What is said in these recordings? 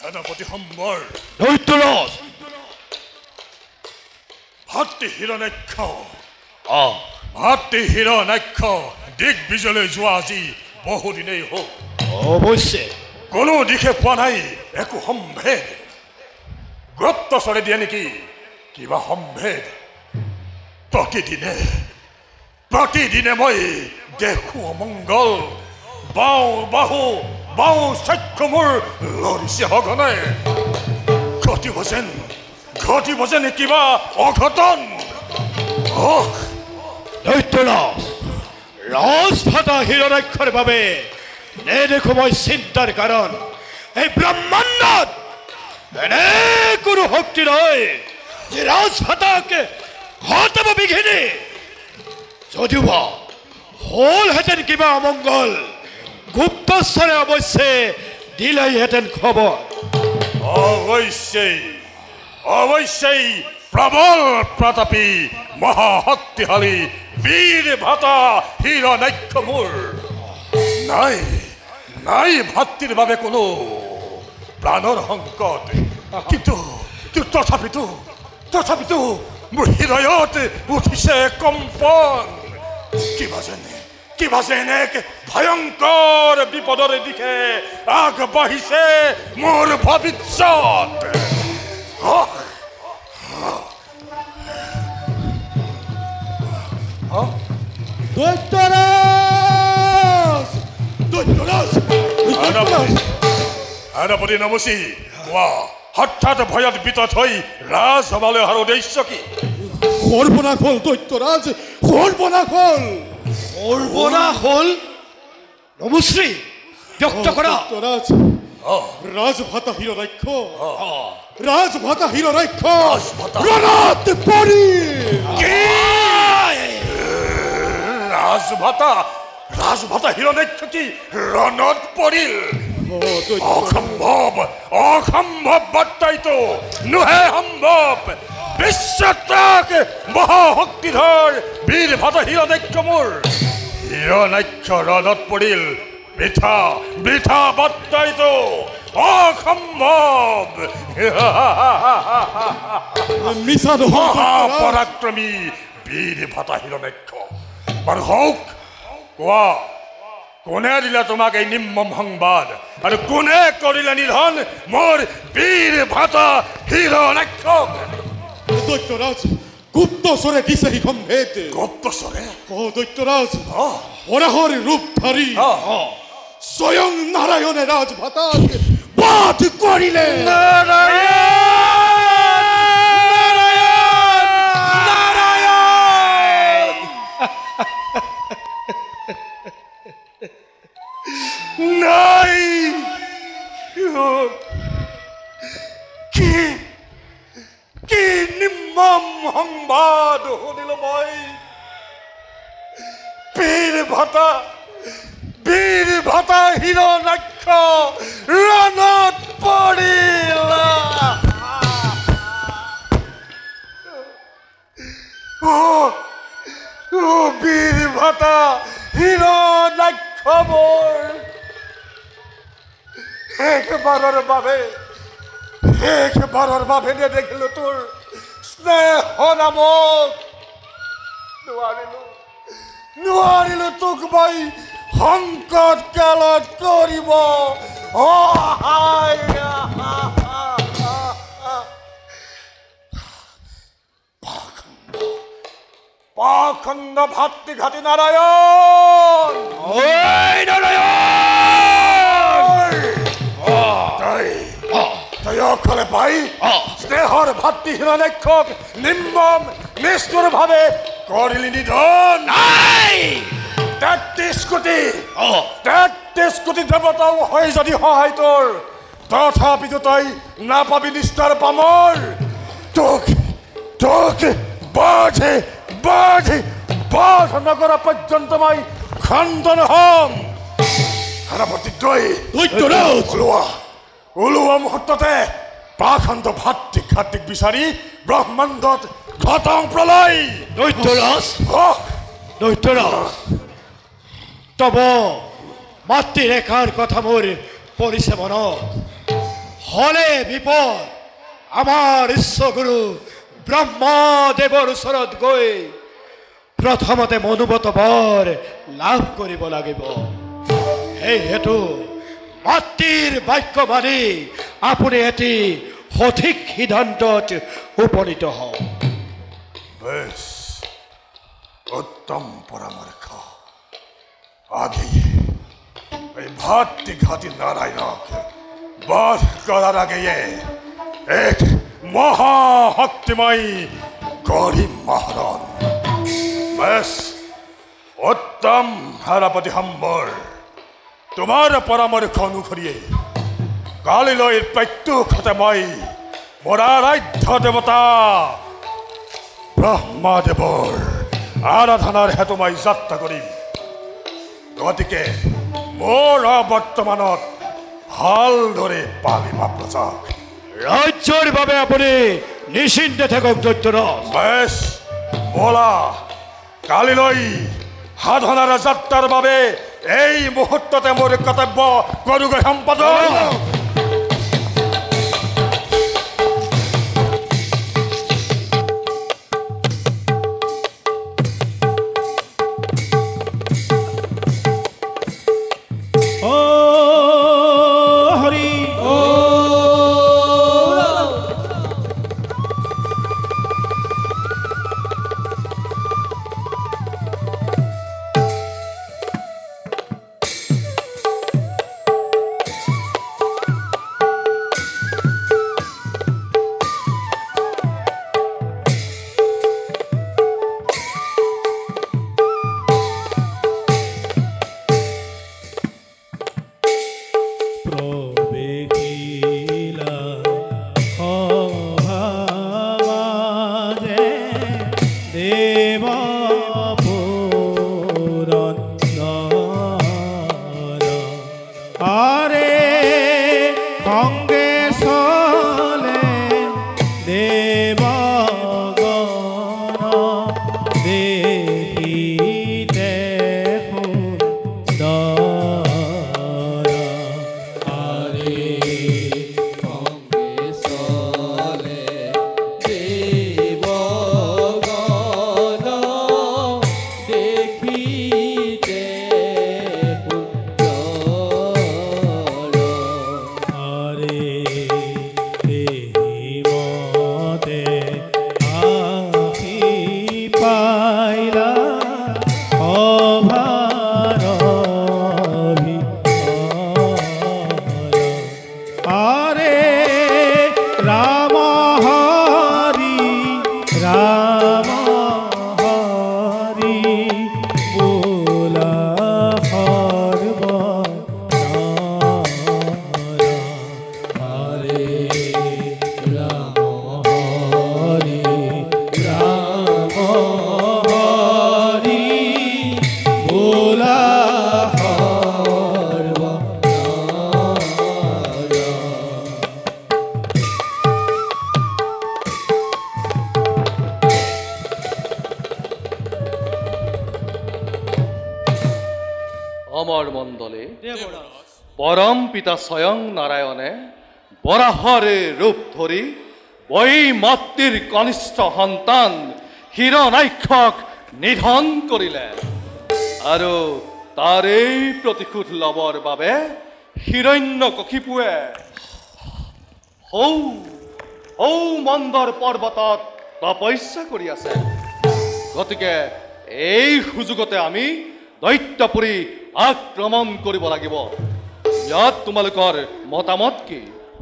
সেনাপতি সম্বৰ দৈত্যৰাজ ভাতৃ হিৰণ্যাক্ষ ভাতৃ হিৰণ্যাক্ষ দিগ্বিজয়লৈ যোৱা আজি বহুদিনেই হ'ল অৱশ্যে কোনো দিশে পোৱা নাই একো সম্ভেদ গুপ্তচৰে দিয়ে নেকি কিবা সম্ভেদ প্ৰতিদিনে মই দেখো অমংগল বাহু চক্ষু মোৰ লৰিছে সঘনাই ঘটিব যেন কিবা অঘটন দৈত্যৰাজ ৰাজভাতা হিৰণ্যাক্ষৰ বাবে নেদেখো মই চিন্তাৰ কাৰণ এই ব্ৰহ্মাণ্ডত এনে কোনো শক্তি নাই যে ৰাজভাতাক ঘটাব বিঘিনি যদিওবা হ'লহেঁতেন কিবা অমংগল গুপ্তচৰে অৱশ্যে দিলেহেঁতেন খবৰ অৱশ্যেই প্ৰবল প্ৰতাপী মহাশক্তিশালী বীৰ ভাতা হিৰণ্যাক্ষ মোৰ নাই ভাতৃৰ বাবে কোনো প্ৰাণৰ সংকট কিন্তু তথাপিতো মোৰ হৃদয়ত উঠিছে কম্পন কিবা যেনে ভয়ংকৰ বিপদৰ দিশে আগবাঢ়িছে মোৰ ভৱিষ্যত সেনাপতি নমচি কোৱা হঠাৎ ভয়ত বিতত হৈ ৰাজসভালৈ অহাৰ উদ্দেশ্য কি সৰ্বনাশ হ'ল দৈত্যৰাজ সৰ্বনাশ হ'ল নমশ্ৰী ব্যক্ত কৰা ৰাজভাতা হিৰণ্যাক্ষ ৰণত পৰিল ৰাজভাতা হিৰণ্যাক্ষ কি ৰণত পৰিল অসম্ভৱ বাৰ্তাইতো নোহে সম্ভৱ বিশ্বতাক মহাশক্তিধৰ বীৰ ভাতা হিৰণ্যাক্ষ মোৰ হিৰণ্যাক্ষ ৰণত পৰিল বৃথা বাৰ্তাইতো অসম্ভৱ মহাপৰাক্ৰমী বীৰ ভাতা হিৰণ্যাক্ষ বাৰু হওক কোৱা কোনে দিলে তোমাক এই নিৰ্মম সংবাদ আৰু কোনে কৰিলে নিধন মোৰ বীৰ ভাতা হিৰণ্যাক্ষক দৈত্যৰাজ গুপ্তচৰে দিছে সি সম্ভেদ গুপ্তচৰে দৈত্যৰাজ অৰাহৰ ৰূপ ধৰি স্বয়ং নাৰায়ণে ৰাজভাতাক বাধ কৰিলে নাই কি নিৰ্মম সংবাদ শুনিলো মই বীৰ ভাতা হিৰণ্যাক্ষ ৰণত পৰিল বীৰ ভাতা হিৰণ্যাক্ষ মোৰ শেষবাৰৰ বাবে নেদেখিলো তোৰ স্নেহ নামক নোৱাৰিলো তোক মই সংকট কালত কৰিব পাখণ্ড ভাতৃঘাতী নাৰায়ণ তই অকলে পাই স্নেহৰ ভাতৃ হিৰণ্যাক্ষক নিৰ্মম নিষ্ঠুৰভাৱে কৰিলি নিধন ৩৩ কোটি দেৱতাও হয় যদি সহায় তোৰ তথাপিতো তই নাপাবি নিষ্ঠাৰ পামৰ তোক বাধ নকৰা পৰ্যন্ত মই খণ্ডন হ'ম সেনাপতি ওলোৱা মুহূৰ্ততে পাখণ্ড ভাতৃঘাতীক বিচাৰি ব্ৰহ্মাণ্ডত ঘটাং প্ৰলয় দৈত্যৰাজ তব মাতৃৰেখাৰ কথা মোৰ পৰিছে মনত হলে বিপদ আমাৰ ইশ্বৰগুৰু ব্ৰহ্মদেৱৰ ওচৰত গৈ প্ৰথমতে মনোবত বৰ লাভ কৰিব লাগিব। সেই হেতু মাতৃৰ বাক্য মানি আপুনি এটি সঠিক সিদ্ধান্তত উপনীত হওক। বেশ, উত্তম পরামর্শ। আগে এই ভাতটি ঘাটি নারায়ণক বধ করার আগে এক মহাশক্তিময় গরিব মহারণ। বেশ, উত্তম হারাপতি সম্বর, তোমার পরামর্শ অনুসৰিয়ে কালিলৈ প্ৰত্যুষতে মই মোৰ আৰাধ্য দেৱতা ব্ৰহ্মদেৱৰ আৰাধনাৰ হেতু মই যাত্ৰা কৰিম। গতিকে মোৰ বৰ্তমানত ভালদৰে পালিবা প্ৰজাক। ৰাজ্যৰ বাবে আপুনি নিশ্চিন্ত থাকক দৈত্যৰাজ। বেশ, বলা কালিলৈ সাধনাৰ যাত্ৰাৰ বাবে এই মুহূৰ্ততে মোৰ কৰ্তব্য কৰোগৈ সম্পাদন। অমৰ মণ্ডলে পৰম পিতা স্বয়ং নাৰায়ণে বৰাহৰে ৰূপ ধৰি বৈ মাতৃৰ কনিষ্ঠ সন্তান হিৰণ্যাক্ষক নিধন কৰিলে আৰু তাৰেই প্ৰতিশোধ ল'বৰ বাবে হিৰণ্যকশিপুৱে হৌ মন্দৰ পৰ্বতত তপস্যা কৰি আছে। গতিকে এই সুযোগতে আমি দৈত্যপুৰী আক্ৰমণ কৰিব লাগিব। ইয়াত তোমালোকৰ মতামত কি?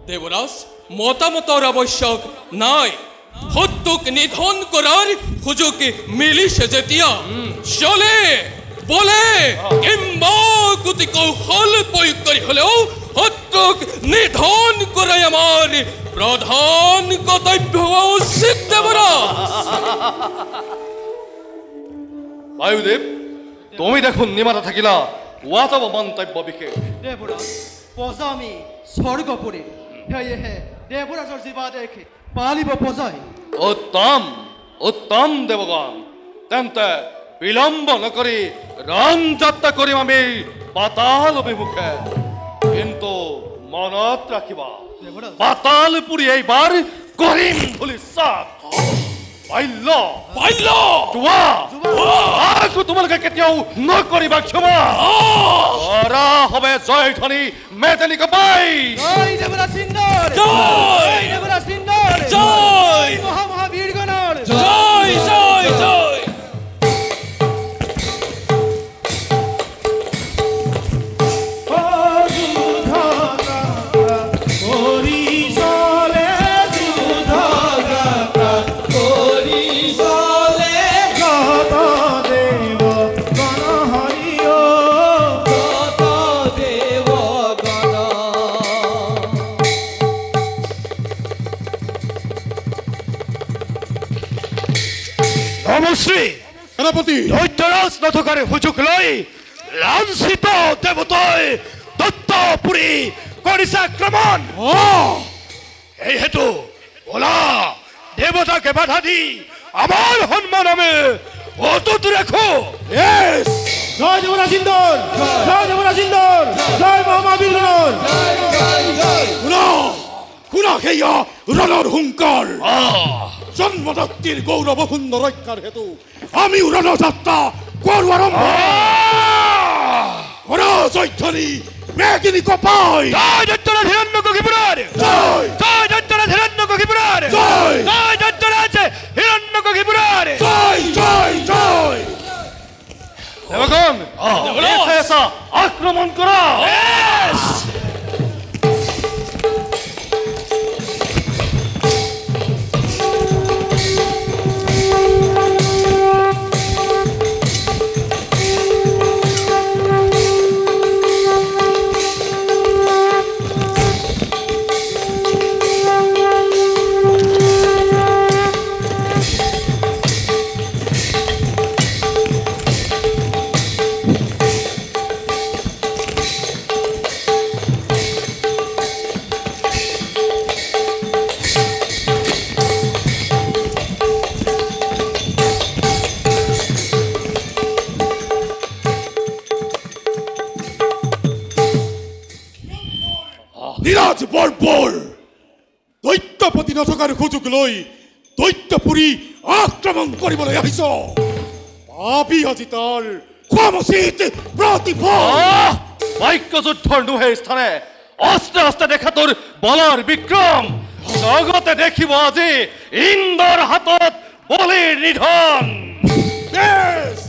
দেৱৰাজ, মতামতৰ আৱশ্যক নাই। শত্ৰুক নিধন কৰাৰ সুযোগ মিলিছে যেতিয়া চলে বলে কিম্বা কুটি কৌশল প্ৰয়োগ কৰি হলেও শত্ৰুক নিধন কৰাই আমাৰ প্ৰধান কৰ্তব্য হোৱা উচিত। দেৱৰাজ, বায়ুদেৱ, তুমি দেখোন নিমাতা থাকিলা, কোৱাতব মন্তব্য বিশেষ। দেৱৰাজ, পজা আমি স্বৰ্গপুৰী, সেয়েহে দেৱৰাজৰ জীৱাদেশ পালিব পজাই। উত্তম উত্তম দেৱগণ, তেন্তে বিলম্ব নকৰি ৰণ যাত্ৰা কৰিম আমি পাতাল অভিমুখে। কিন্তু মনত ৰাখিবা, দেবৰাজ পাতালপুৰি এইবাৰ কৰিম ধুলিসাত পাইল পাইল জুৱা আকৌ তোমালোকে কেতিয়াও নকৰিবা ক্ষমা কৰা হবে জয় ধ্বনি মেটেলি কপাই জয় দেবরাজ সিন্দর জয় দেবরাজ সিন্দর জয় মহাবীরগণর জয় জয় জয় নমশ্রী সেনাপতি দৈত্যরাজ নথকারে সুযোগ লৈ লাঞ্ছিত দেৱতাই দত্তপুৰী কৰিছে আক্ৰমণ এই হেতু ওলা দেৱতাকে বাধা দি আমাৰ সন্মান আমি অটুট ৰাখো জয় দেবৰাজ ইন্দৰ জয় দেবৰাজ ইন্দৰ জয় মহাবীৰগণ শুনা শুনা সেয়া ৰণৰ হুংকাৰ জন্মদাত্ৰীৰ গৌৰৱ সুন্দৰ ৰক্ষাৰ হেতু আমি ৰণযাত্ৰা কৰো আৰম্ভ কৰা জয়ধ্বনি মেদিনী কপাই জয় দৈত্যৰাজ হিৰণ্যকশিপুৰৰ জয় জয় দৈত্যৰাজ হিৰণ্যকশিপুৰৰ জয় জয় দৈত্যৰাজ হিৰণ্যকশিপুৰৰ জয় জয় জয় দেবগণ এসা আক্ৰমণ কৰা নিৰাজ বৰবৰ দৈত্যপতি নথকাৰ সুযোগ লৈ দৈত্যপুৰী আক্ৰমণ কৰিবলৈ আহিছ পাবি আজি তাৰ খোৱামচিত প্ৰতিফল বাক্যযুদ্ধৰ নুহে স্থানে অস্ত্ৰে অস্ত্ৰে দেখা তোৰ বলৰ বিক্ৰম জগতে দেখিব আজি ইন্দ্ৰৰ হাতত বলিৰ নিধন বেশ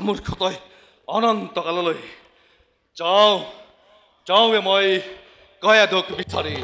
মূৰ্খতই অনন্তকাললৈ যাওঁৱে মই গয়াদক বিচাৰি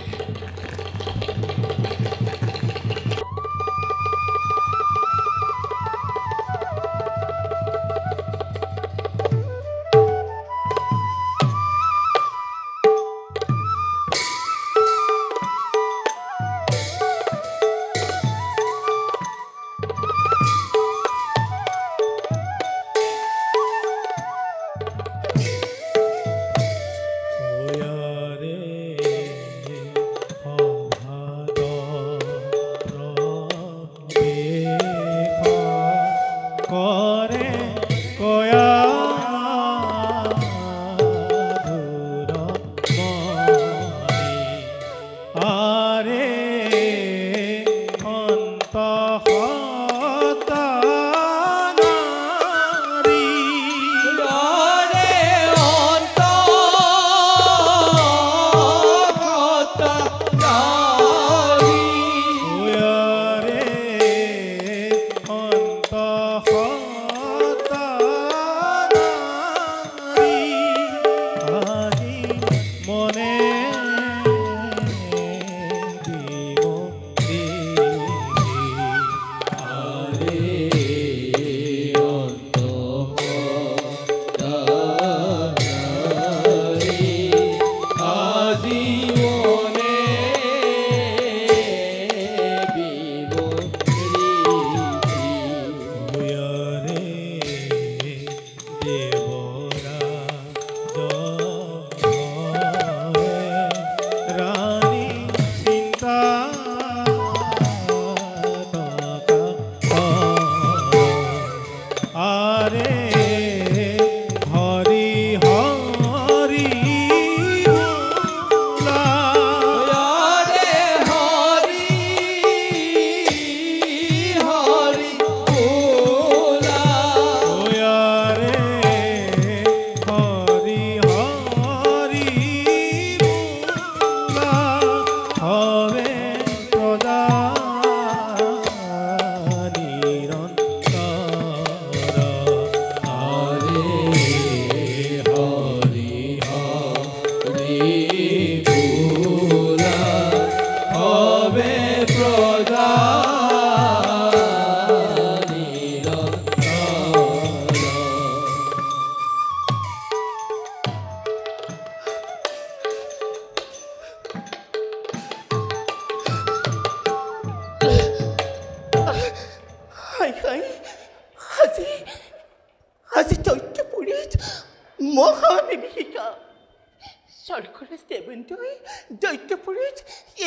দৈত্যপুৰীত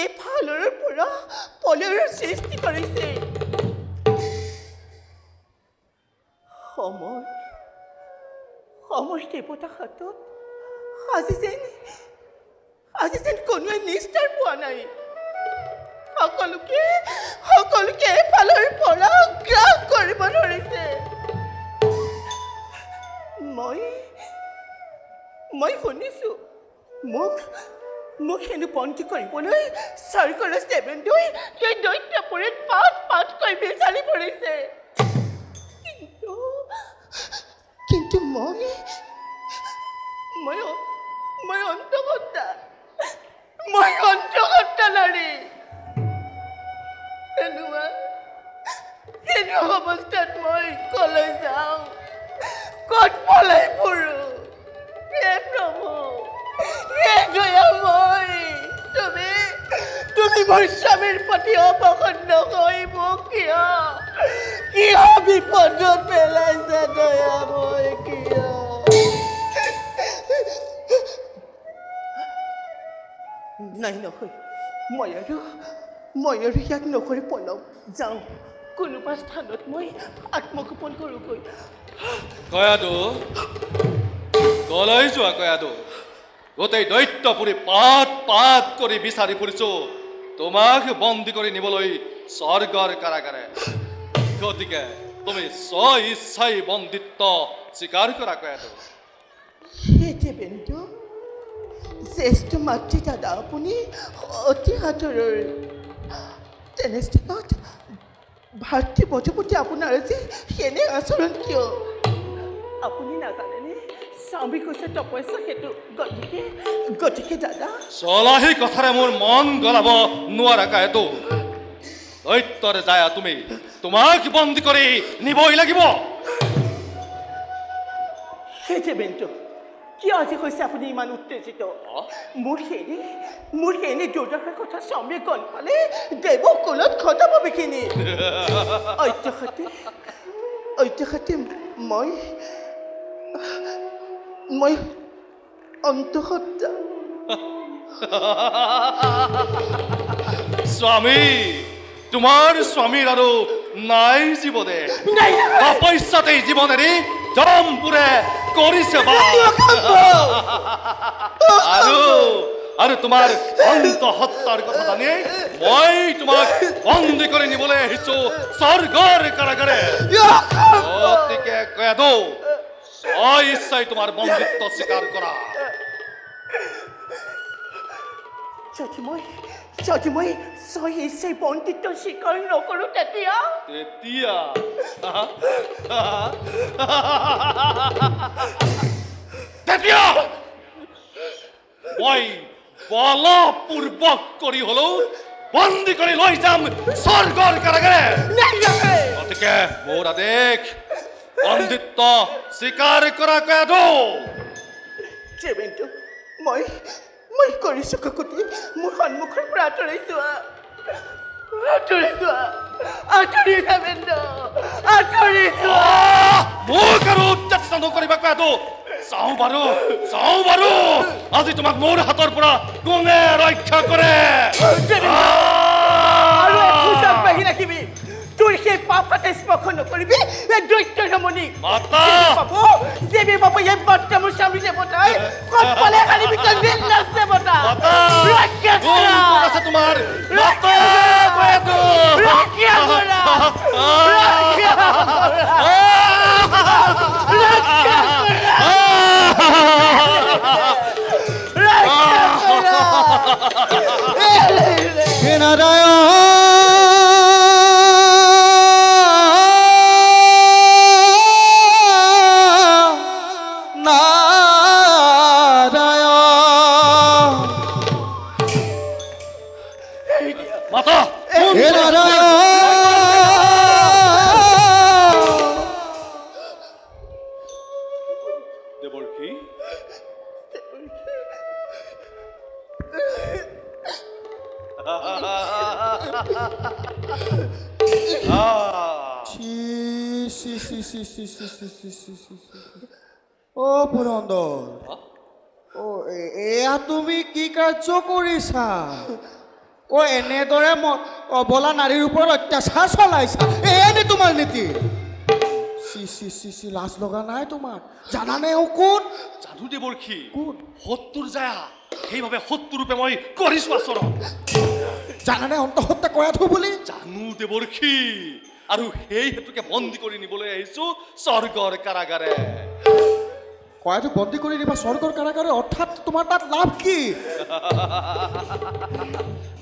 এফালৰ পৰা পলৰ সৃষ্টি কৰিছে। সময় দেৱতা হাতত আজি যেন কোনোৱে নিস্তাৰ পোৱা নাই। সকলোকে এফালৰ পৰা গ্ৰাস কৰিব ধৰিছে। মই শুনিছো মোক হেনো বন্দী কৰিবলৈ চৰকাৰৰ ষ্টেটমেণ্টই দৈত্যপুৰীত পাতকৈ বিচাৰি ফুৰিছে। কিন্তু মই অন্তঃসত্ত্বা নাৰী। এনে অৱস্থাত মই কলৈ যাওঁ, ক'ত পলাই ফুৰো? হে প্ৰভু, হে দয়াময়, তুমি মোৰ স্বামীৰ প্ৰতি অপসন্ন হৈ মোক কিয় বিপদত পেলাইছা? দয়াময় কিয়? নাই নহয়, মই আৰু ইয়াক নকৰি পলাও যাওঁ। কোনোবা স্থানত মই আত্মগোপন কৰোঁগৈ। কয়াদু, কলৈ যোৱা কয়াদু? গোটেই দৈত্যপুৰী পাত কৰি বিচাৰি ফুৰিছো তোমাক বন্দী কৰি নিবলৈ স্বৰ্গৰ কাৰাগাৰে। গতিকে তুমি স্ব-ইচ্ছাই বন্দিত্ব স্বীকাৰ কৰা কয়াদু। দেৱেন্দ্ৰ, জ্যেষ্ঠ মাতৃ দাদা আপুনি অতি সাদৰৰ। তেনেস্থলত ভাতৃ বধূপতি আপোনাৰ আজি সেনে আচৰণ কিয়? আপুনি নাজানেনে স্বামী কৈছে তপস্যা সেইটো গতিকে দাদা চলাহী কথাৰে মোৰ মন গলাব নোৱাৰা কায়েতো দৈত্যৰে যায় তুমি তোমাক বন্দী কৰি নিবই লাগিব সেই যে বেণ্টো কিয় আজি হৈছে আপুনি ইমান উত্তেজিত মোৰ সেইনে দুৰ্দশাৰ কথা স্বামীয়ে গম পালে দেৱক কুলত খটাব বিকিনি ঐতিহাসিক মই অন্তঃসত্ত্বা স্বামী তোমাৰ স্বামীৰ আৰু নাই জীৱনে তপস্যাতেই জীৱন এৰি জমপুৰে কৰিছে আৰু তোমাৰ অন্তঃসত্ত্বাৰ কথা জানি মই তোমাক বন্দী কৰি নিবলৈ আহিছো স্বৰ্গৰ কাৰাগাৰে গতিকে কয়াদো স্ব ইচ্ছাই তোমাৰ বন্দিত্ব স্বীকাৰ কৰা যদি মই স্ব ইচ্ছাই বন্দিত্ব স্বীকাৰ নকৰো তেতিয়া মই বলপূৰ্বক কৰি হলেও বন্দী কৰি লৈ যাম স্বৰ্গৰ কাৰাগাৰে গতিকে মোৰ আদেশ বন্দিত্ব স্বীকাৰ কৰা কয়াদো মই কৰিছো কাকতি মোৰ সন্মুখৰ পৰা আঁতৰি যোৱা মোক আৰু উত্তেজিত নকৰিবা কয়াদো চাওঁ বাৰু আজি তোমাক মোৰ হাতৰ পৰা কোনে ৰক্ষা কৰে ৰাখিবি তোৰ সেই পাপতে স্পৰ্শ নকৰিবি দৈত্য ৰমণী দেৱী বাবু এই বাৰ্তা মোৰ স্বামী দেৱতাই ক'ত পালে খালি ভিতৰত বিন্দাস দেৱতা ৰক্ষা কৰা তোমাৰ পুৰন্দৰ এয়া তুমি কি কাৰ্য কৰিছা এনেদৰে অবলা নাৰীৰ ওপৰত অত্যাচাৰ চলাইছা এনে তোমাৰ নীতি লাজ লগা নাই তোমাৰ জানানে কোন জানো দেৱৰ্ষী কোন শত্ৰুৰ যায় সেইভাৱে শত্ৰু ৰূপে মই কৰিছো আচৰণ জানানে অন্তঃসত্ত্বা কয়াথো বুলি জানো দেৱৰ্ষী আৰু সেই হেতুকে বন্দী কৰি নিবলৈ আহিছো স্বৰ্গৰ কাৰাগাৰে কয়াথো বন্দী কৰি নিবা স্বৰ্গৰ কাৰাগাৰে অৰ্থাৎ তোমাৰ তাত লাভ কি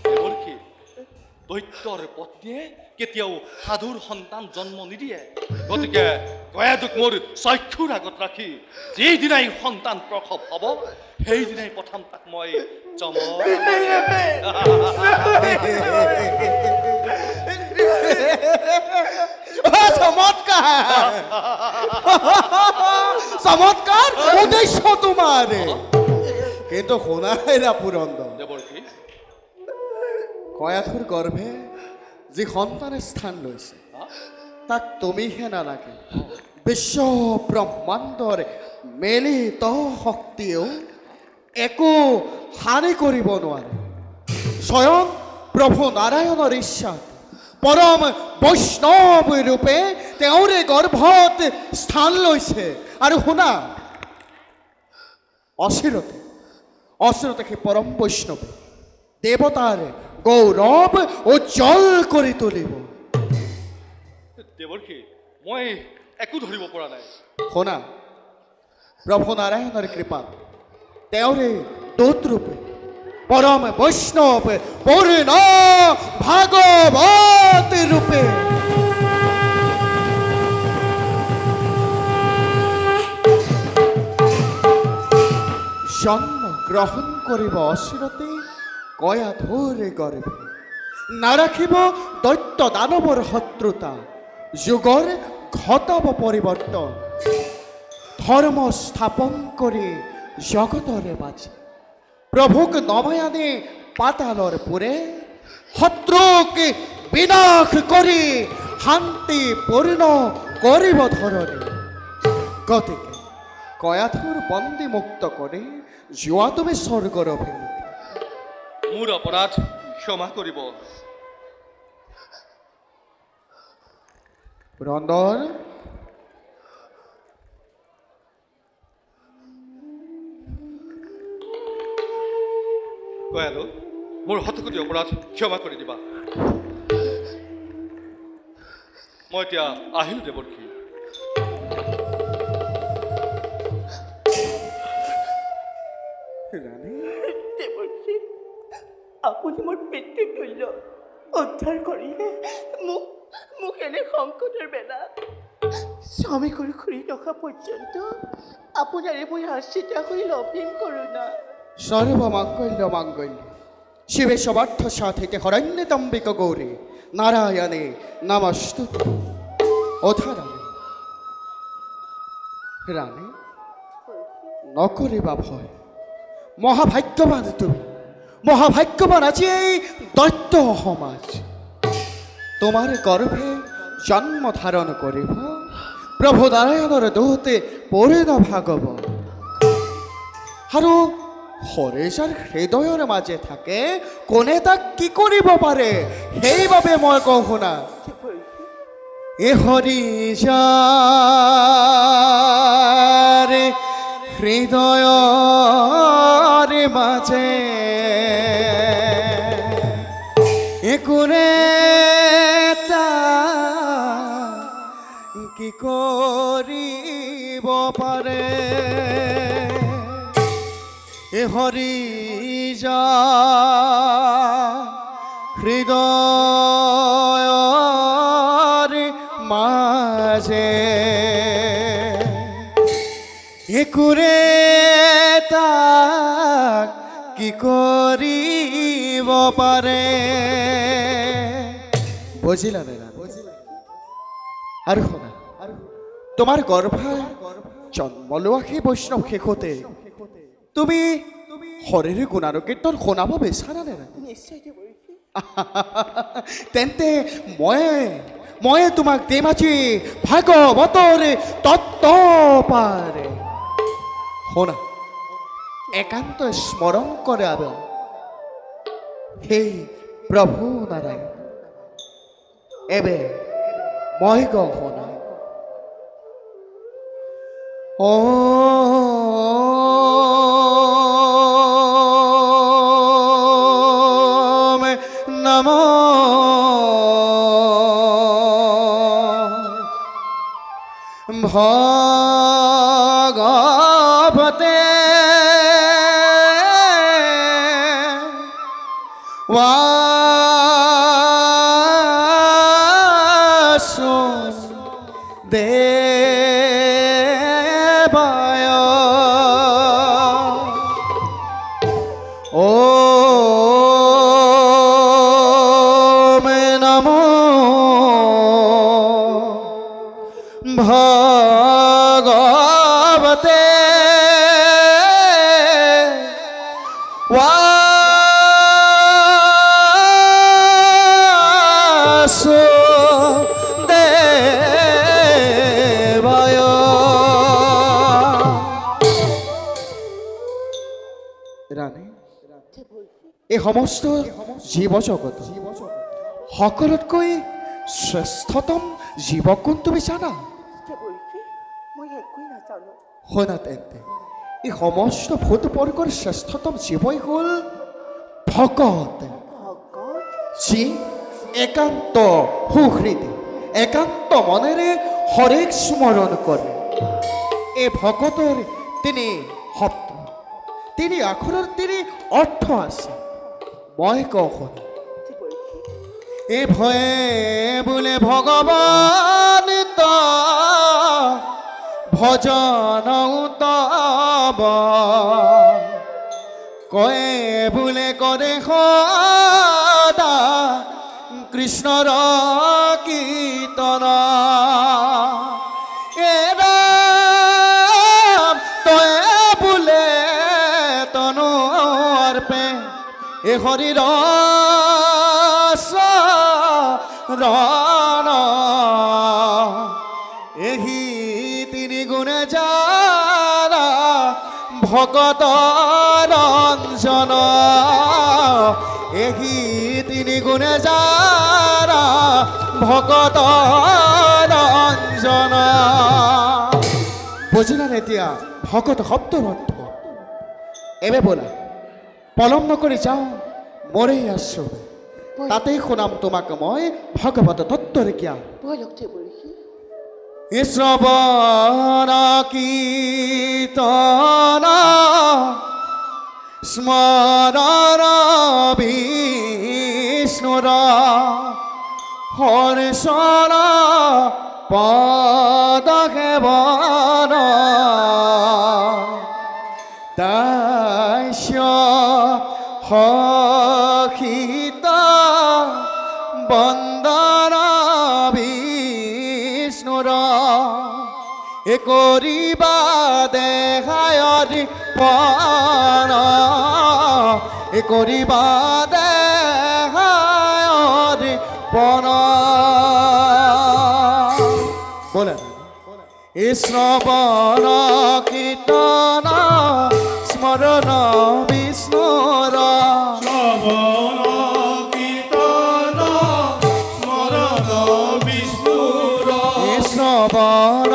দেৱৰ্ষী দৈত্যৰ পত্নীয়ে কেতিয়াও সাধুৰ সন্তান জন্ম নিদিয়ে গতিকে কয়াদোক মোৰ চক্ষুৰ আগত ৰাখি যিদিনাই সন্তান প্ৰসৱ হ'ব সেইদিনাই প্ৰথম তাক মই চমৎকাৰ উদ্দেশ্য তোমাৰ কিন্তু শুনাইৰা পুৰন্দৰ দেৱৰ্ষী কয়াথোৰ গৰ্ভে যি সন্তানে স্থান লৈছে তাক তুমিহে নালাগে বিশ্ব ব্ৰহ্মাণ্ডৰ মেলিত শক্তিয়েও একো হানি কৰিব নোৱাৰে স্বয়ং প্ৰভু নাৰায়ণৰ ইচ্ছাত পৰম বৈষ্ণৱ ৰূপে তেওঁৰে গৰ্ভত স্থান লৈছে আৰু শুনা অচিৰতে সেই পৰম বৈষ্ণৱ দেৱতাৰ গৌৰৱ উজ্জ্বল কৰি তুলিব দেৱৰ্ষী মই একো ধৰিব পৰা নাই শুনা প্ৰভু নাৰায়ণৰ কৃপাত তেওঁৰে দূত ৰূপে পৰম বৈষ্ণৱ পূৰ্ণ ভাগৱত ৰূপে জন্ম গ্ৰহণ কৰিব অচিৰতে কয়া ধৰে গৰ্ভে নাৰাখিব দৈত্য দানৱৰ শত্ৰুতা যুগৰ ঘটাব পৰিৱৰ্তন ধৰ্ম স্থাপন কৰি জগতৰে মাজে প্ৰভুক নমাই আনে পাতালৰ পুৰে শত্ৰুক বিনাশ কৰি শান্তি পূৰ্ণ কৰিব ধৰণে গতিকে কয়াথুৰ বন্দী মুক্ত কৰি যোৱা তুমি স্বৰ্গৰ অভিমুখে মোৰ অপৰাধ ক্ষমা কৰিব পুৰন্দৰ কয়ালো মোৰ শতকোটি অপৰাধ ক্ষমা কৰি দিবা মই এতিয়া আহিলো দেৱৰ্ষী দেৱৰ্ষী আপুনি মোৰ পিতৃ তুল্য উদ্ধাৰ কৰিলে মোক এনে সংকটৰ বেলা স্বামী কৰি ঘূৰি থকা পৰ্যন্ত আপোনাৰে মই আশ্ৰিত হৈ লভিম কৰোণা সর্বমঙ্গল্য মঙ্গল্য শিবে সবার্থ সাথিকে হরণ্যতম্বিক গৌরী নারায়ণে নমস্তুতে ওথা রানী রানী নকরিবা ভয় মহাভাগ্যবান তুমি মহাভাগ্যবান আছে এই দৈত্য সমাজ তোমার গর্ভে জন্ম ধারণ করিব প্রভু নাৰায়ণৰ দূতে পৰিণ ভাগব আৰু হৰেশৰ হৃদয়ৰ মাজে থাকে কোনে তাক কি কৰিব পাৰে সেইবাবে মই কওঁ শুনা এ হৰিশৰ হৃদয়ৰ মাজে একোৰে কি কৰিব পাৰে এ হৰিজা হৃদয়ৰ মাজে একোৰে তাক কি কৰিব পাৰে বুজিলা নে না আৰু শুনা তোমাৰ গৰ্ভাৰ জন্ম লোৱা সেই বৈষ্ণৱ শেষতে তুমি হৰিৰ গুণানুকীৰ্তন শুনাব বিচাৰা নে নিশ্চয় দেৱৰ্ষী তেন্তে মই তোমাক দিম আজি ভাগৱতৰ তত্ত্ব পাৰে শুনা একান্ত স্মৰণ কৰাব সেই প্ৰভু নাৰায়ণ এবে মই কওঁ শুনা ওম নমো ভগৱতে দেবায় ওম নমো ভগৱতে এই সমস্ত জীৱ জগত সকলোতকৈ শ্ৰেষ্ঠতম জীৱ কোন তুমি জানা দেৱৰ্ষী মই একোৱেই নাজানো শুনা তেন্তে এই সমস্ত ভূত বৰ্গৰ শ্ৰেষ্ঠতম জীৱই হ'ল ভকত যি একান্ত সুহৃদে একান্ত মনেৰে হৰিক স্মৰণ কৰে এই ভকতৰ তিনি শব্দ তিনি আখৰৰ তিনি অৰ্থ আছে মই কওঁ শুনা এ ভয়ে বোলে ভগৱান ভজন তব কয়ে বোলে কৰে সদা কৃষ্ণৰ কীৰ্তন এৰাম তয়ে বোলে তনু অৰ্পে এ হৰিৰ চৰণ এহি তিনি গুণে যাৰা ভকত ৰঞ্জন এহি তিনি গুণে যাৰা ভকত ৰঞ্জন বুজিলানে এতিয়া ভকত শব্দৰ অৰ্থ এবে বলা পলম নকৰি যাওঁ মৰেই আছো তাতেই শুনাম তোমাক মই ভগৱত তত্ত্বৰ জ্ঞান শ্ৰৱণ কীৰ্তন স্মৰণ বিষ্ণুৰ হৰ্ষণ পদ সেৱন দাস্য সহিত বন্দন বিষ্ণুৰ এ কৰিবা দেখায়ৰ পণ এ কৰিবা দেখায়ৰ পণ বলে শ্ৰৱণ কীৰ্তন স্মৰণ বিষ্ণুৰ শ্ৰৱণ কীৰ্তন স্মৰণ বিষ্ণুৰ শ্ৰৱণ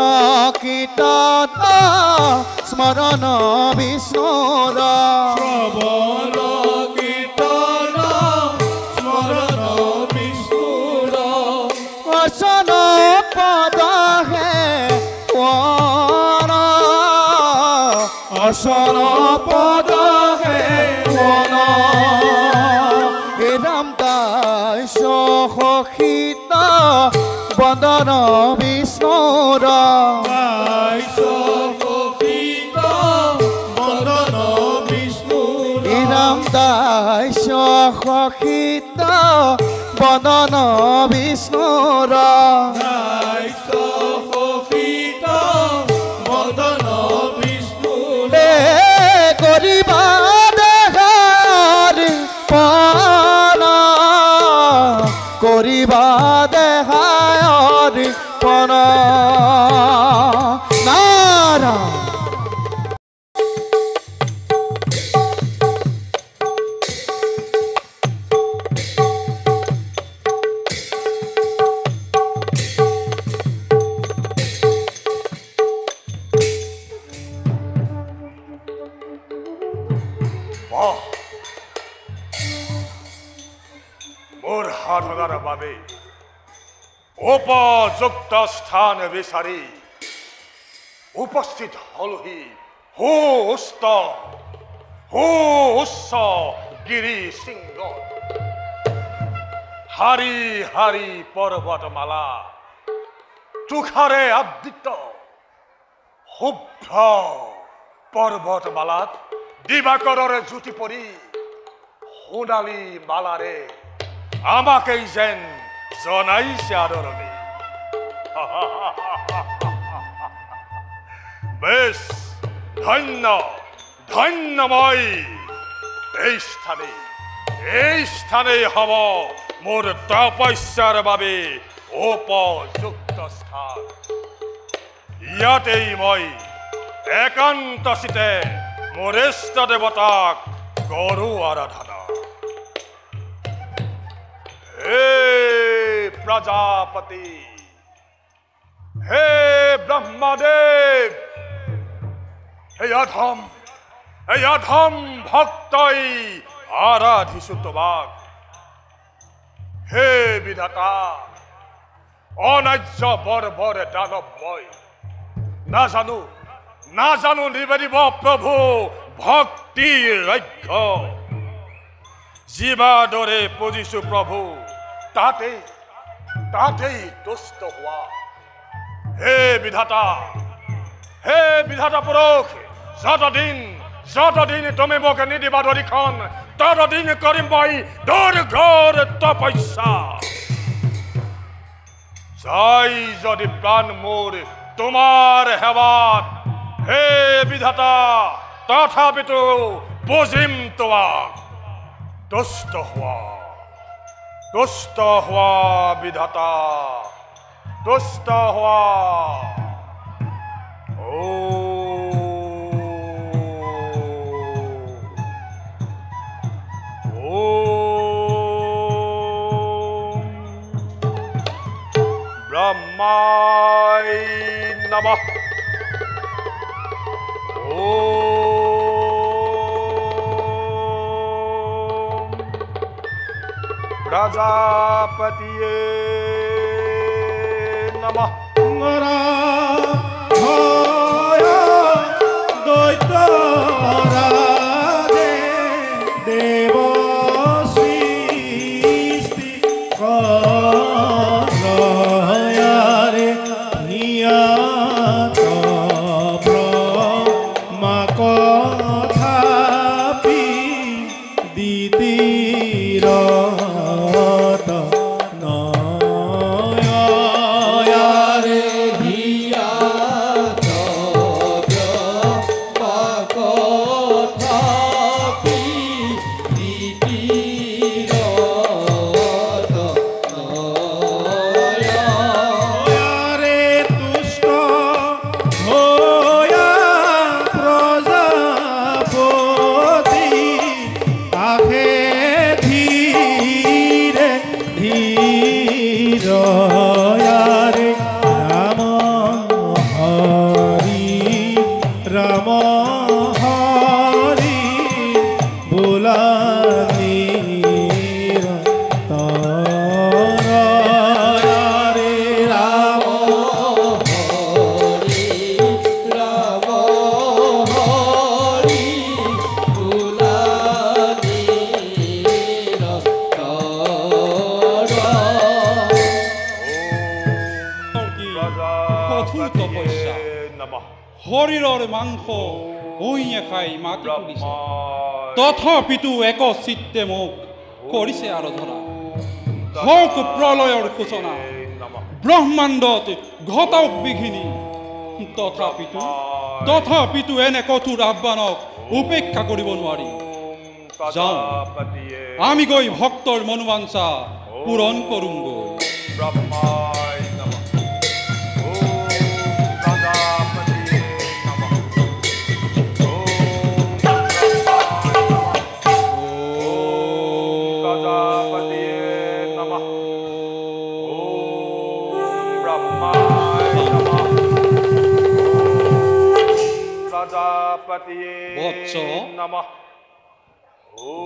কীৰ্তন স্মৰণ বিষ্ণুৰ শ্ৰৱণ কীৰ্তন স্মৰণ বিষ্ণুৰ অচন পদহে পণ অচন পদহে পণ এ ৰাম দাস সহিত বন্দন বিষ্ণুৰ ৰাম দাস সহিত বন্দন বিষ্ণুৰ কৰিবা দেহাৰ পণ কৰিবা দেহাৰ পণ নাৰায়ণ মোৰ সাধনাৰ বাবে উপযুক্ত স্থান বিচাৰি উপস্থিত হলহি উচ্চ গিৰি শৃংগ হাৰি হাৰি পৰ্বতমালা তুষাৰে আবৃত শুভ্ৰ পৰ্বতমালাত দিবাকৰৰ জ্যোতি পৰি সোণালী মালাৰে আমাকেই যেন জনাইছে আদৰণি বেশ ধন্য ধন্যময় এই স্থানেই হব মোৰ তপস্যাৰ বাবে উপযুক্ত স্থান ইয়াতেই মই একান্তচিতে মোৰ ইষ্ট দেৱতাক কৰো আৰাধনা হে প্ৰজাপতি হে ব্ৰহ্মদেৱ হে অধম ভক্তই আৰাধিছো তোমাক হে বিধাতা অনাৰ্য বৰ্বৰ দানৱ মই নাজানো নিবেদিব প্ৰভু ভক্তি ৰাজ্য জীৱাদৰে পুজিছো প্ৰভু তাতেই তুষ্ট হোৱা হে বিধাতা পুৰুষ যতদিন যতদিন তুমি মোক নিদিবা দড়িখন ততদিন কৰিম মই দুৰ্ঘৰ তপস্যা যাই যদি প্ৰাণ মোৰ তোমাৰ সেৱাত হে বিধাতা তথাপিতো বুজিম তোমাক দুষ্ট হোৱা বিধাতা দুষ্ট হোৱা ব্ৰহ্মায় নমঃ प्रजापतिये नमः শৰীৰৰ মাংস উইয়ে খাই মাটি তুলিছে তথাপিতো একচিত্তে মোক কৰিছে আৰাধনা হওক প্ৰলয়ৰ সূচনা ব্ৰহ্মাণ্ডত ঘটক বিঘিনি তথাপিতো এনে কঠোৰ আহ্বানক উপেক্ষা কৰিব নোৱাৰি যাওঁ আমি গৈ ভক্তৰ মনোবাঞ্ছা পূৰণ কৰোঁগৈ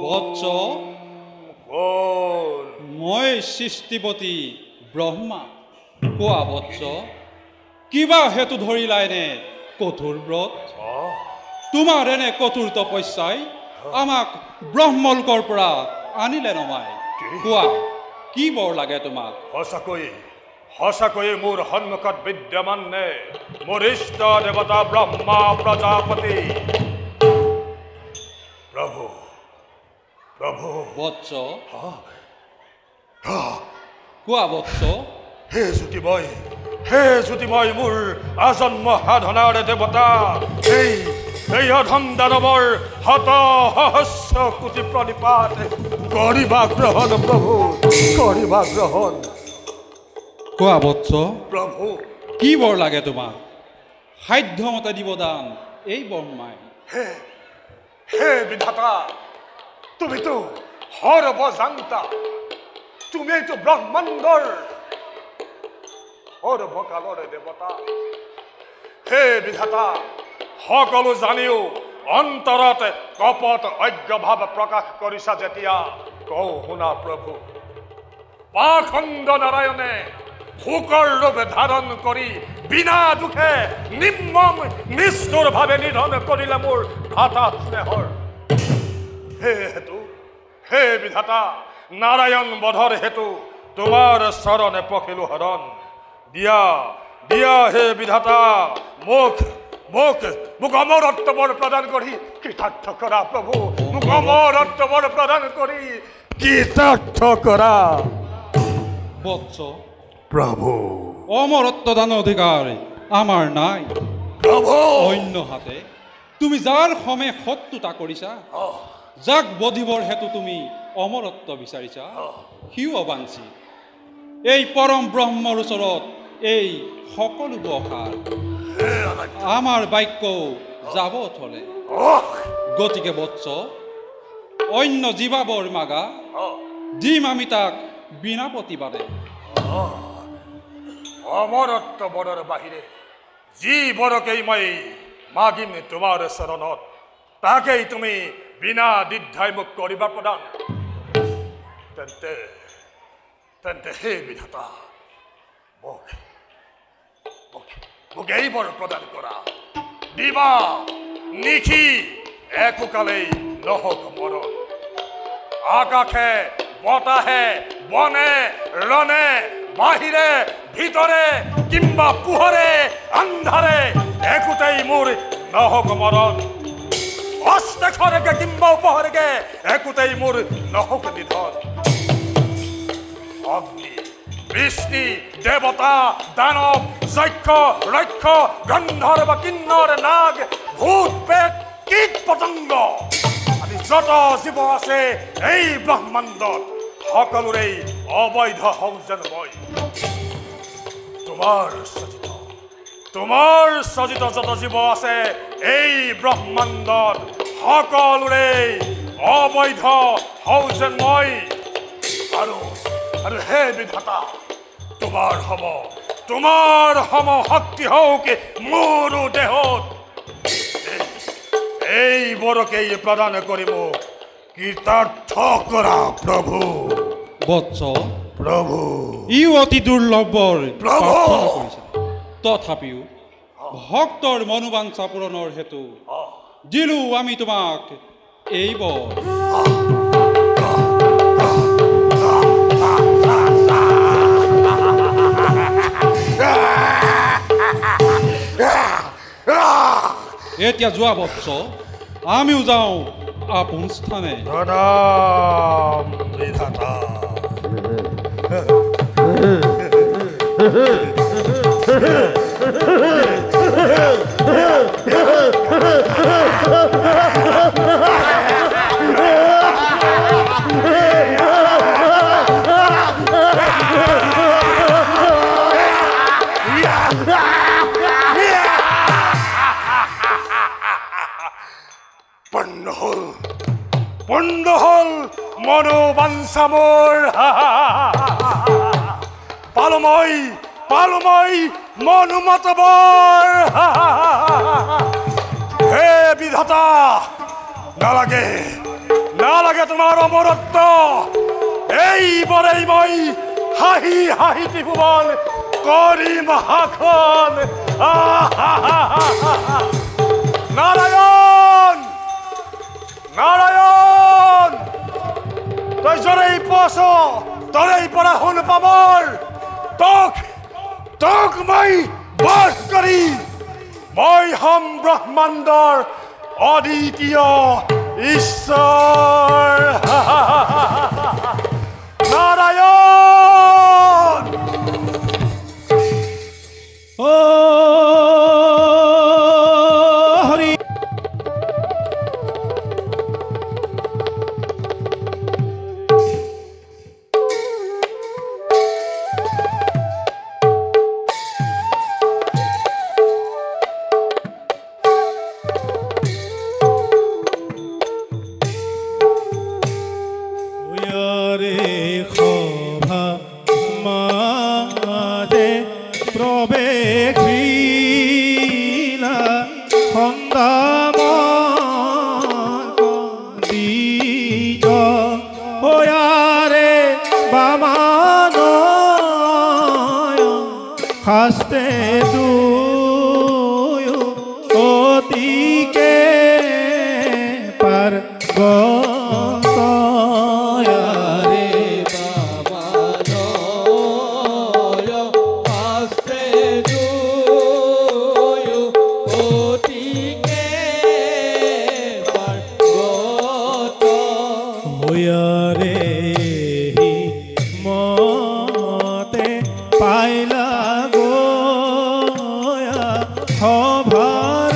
বৎস মই সৃষ্টিপতি ব্ৰহ্মা কোৱা বৎস কিবা হেতু ধৰিলাইনে কঠোৰ ব্ৰত তোমাৰ এনে কঠোৰ তপস্যাই আমাক ব্ৰহ্মলোকৰ পৰা আনিলে নমাই কোৱা কি বৰ লাগে তোমাক সঁচাকৈ মোৰ সন্মুখত বিদ্যমান নে মোৰ ইষ্ট দেৱতা ব্ৰহ্মা প্ৰজাপতি প্ৰভু বৎস কোৱা বৎস হে জ্যোতিময় মোৰ আজন্ম সাধনাৰ দেৱতা এই অধম দানৱৰ শত সহস্ৰ কোটি প্ৰণিপাত কৰিবা গ্ৰহণ প্ৰভু কৰিবা গ্ৰহণ কোৱা বৎস প্ৰভু কি বৰ লাগে তোমাক সাধ্যমতে দিব দান এই ব্ৰহ্মাই হে বিধাতা তুমিতো সৰ্বজান্তা তুমিতো ব্ৰহ্মাণ্ডৰ সৰ্বকালৰে দেৱতা হে বিধাতা সকলো জানিও অন্তৰত কপট অজ্ঞভাৱ প্ৰকাশ কৰিছা যেতিয়া কওঁ শুনা প্ৰভু পাখণ্ড নাৰায়ণে শোকৰ ৰূপ ধাৰণ কৰি বিনা দুখে নিৰ্মম নিষ্ঠুৰভাৱে নিধন কৰিলে মোৰ ভাতা স্নেহৰ হে বিধাতা নাৰায়ণ বধৰ হেতু তোমাৰ চৰণে পখিলো হৰণ দিয়া হে বিধাতা মোক অমৰত্ব বৰ প্ৰদান কৰি কৃতাৰ্থ কৰা প্ৰভু মোক অমৰত্ব বৰ প্ৰদান কৰি কৃতাৰ্থ কৰা বৎস প্ৰভু অমৰত্ব দান অধিকাৰ আমাৰ নাই প্ৰভু অন্য হাতে তুমি যাৰ সমে শত্ৰুতা কৰিছা যাক বধিবৰ হেতু তুমি অমৰত্ব বিচাৰিছা সিও অবাঞ্চি এই পৰম ব্ৰহ্মৰ ওচৰত এই সকলো অসাৰ আমাৰ বাক্য যাব থলে গতিকে বৎস অন্য জীৱাবৰ মাগা দিম আমি তাক বিনা প্ৰতিবাদে অমৰত্ব বৰৰ বাহিৰে যি বৰকেই মই মাগিম তোমাৰ চৰণত তাকেই তুমি বিনা দ্বিধাই মোক কৰিবা প্ৰদান তেন্তে তেন্তে হে বিধাতা মোক এই বৰ প্ৰদান কৰা দিবা নিশি একোকালেই নহক মৰণ আকাশে বতাহে বনে ৰণে বাহিৰে ভিতৰে কিংবা পোহৰে আন্ধাৰে একোটাই মোৰ নহক মৰণ অস্তেখৰকে কিংবা উপহৰকে একোটাই মোৰ নহক নিধন অগ্নি বৃষ্টি দেৱতা দানৱ যক্ষ ৰক্ষ গন্ধৰ্ব কিন্নৰ নাগ ভূত প্ৰেত কীট পতংগ আদি যত জীৱ আছে এই ব্ৰহ্মাণ্ডত সকলোৰে অবৈধ হওঁ যেন মই তোমাৰ সজিত যত জীৱ আছে এই ব্ৰহ্মাণ্ডত সকলোৰে অবৈধ হওঁ যেন মই আৰু হে বিধাতা তোমাৰ সম শক্তি হওক মোৰো দেহত এই বৰকেই প্ৰদান কৰি মোক কৃতাৰ্থ কৰা প্ৰভু বৎস প্ৰভু ইও অতি দুৰ্লভৰ প্ৰভু। প্ৰাৰ্থনা কৰিছে তথাপিও ভক্তৰ মনোবাঞ্ছা পূৰণৰ হেতু দিলো আমি তোমাক এই বৰ এতিয়া যোৱা বৎস আমিও যাওঁ আপোন স্থানে প্ৰণাম বিধাতা পণ্ড হল মনোবাঞ্ছা মোৰ পালুময় মনোমতবৰ হে বিধাতা নালাগে তোমাৰ অমৰত্ব এইবাৰেই মই হাঁহি হাঁহি ত্ৰিভুৱন কৰিম হাখন নাৰায়ণ নাৰায়ণ তই যৰেই পছ তৰেই পৰা শুন পামৰ তোক মই বাস কৰি মই হম ব্ৰহ্মাণ্ডৰ অদ্বিতীয় ঈশ্বৰ নাৰায়ণ হৰি হাসতে দুয় অতিকে পাৰ গয়াৰে বাবা নয় হাসতে দুয় হয়াৰে মতে পাইলা গয়া সভাৰ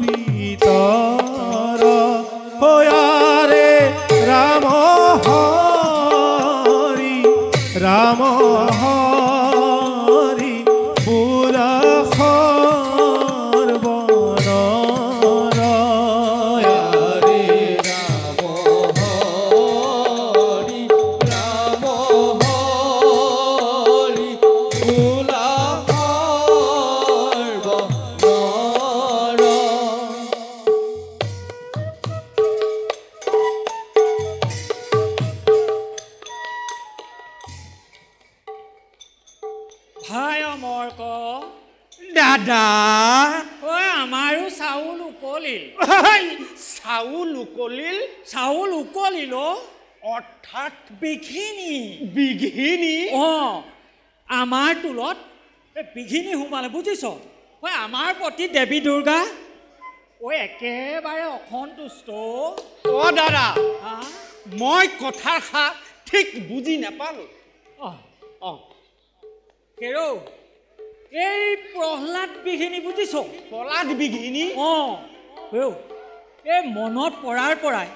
ভিতৰ হয়াৰে ৰাম হৰি ৰাম হৰি পুৰা ভাই অমৰ ক দাদা ঐ আমাৰো চাউল উকলিল চাউল উকলিল চাউল উকলিল অৰ্থাৎ বিঘিনি বিঘিনি আমাৰ টোলত বিঘিনি সোমালে বুজিছ ঐ আমাৰ প্ৰতি দেৱী দুৰ্গা ঐ একেবাৰে অসন্তুষ্ট দাদা হা? মই কথাষাৰ ঠিক বুজি নাপালো কেৰৌ এই প্ৰহ্লাদ বিঘিনি বুজিছ প্ৰহ্লাদ বিঘিনি এই মনত পৰাৰ পৰাই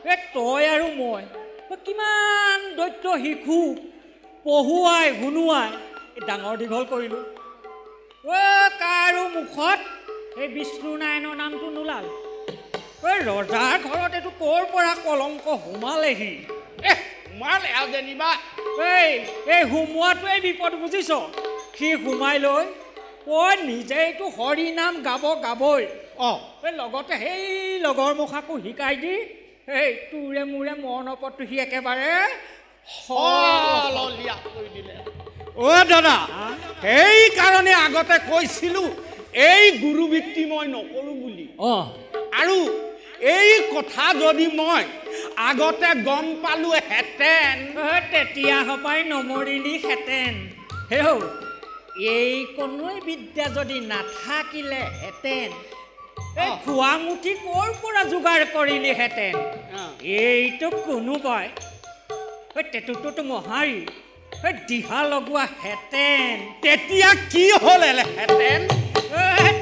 এই তই আৰু মই কিমান দৈত্য শিশু পঢ়ুৱাই শুনোৱাই ডাঙৰ দীঘল কৰিলোঁ কাৰো মুখত এই বিষ্ণু নাৰায়ণৰ নামটো নোলাল ৰজাৰ ঘৰত এইটো ক'ৰ পৰা কলংক সোমালেহি সোমালে আৰু যেনিবা এই সোমোৱাটোৱেই বিপদ বুজিছ সি সোমাই লৈ তই নিজেইটো হৰি নাম গাবই লগতে সেই লগৰ মুখাকো শিকাই দি সেই তোৰে মোৰে মৰণপদটো সি একেবাৰে কৰি দিলে দাদা সেইকাৰণে আগতে কৈছিলো এই গুৰুবৃত্তি মই নকৰো বুলি আৰু এই কথা যদি মই আগতে গম পালো হেতেন তেতিয়া সপাই নমৰিলি হেতেন এই কোনোই বিদ্যা যদি নাথাকিলে হেতেন খোৱা মুঠি ক'ৰ পৰা যোগাৰ কৰিলি হেতেন এইটো কোনোবাই তেতুটো মহাৰি দিহা লগোৱা হেতেন তেতিয়া কি হ'ল হেতেন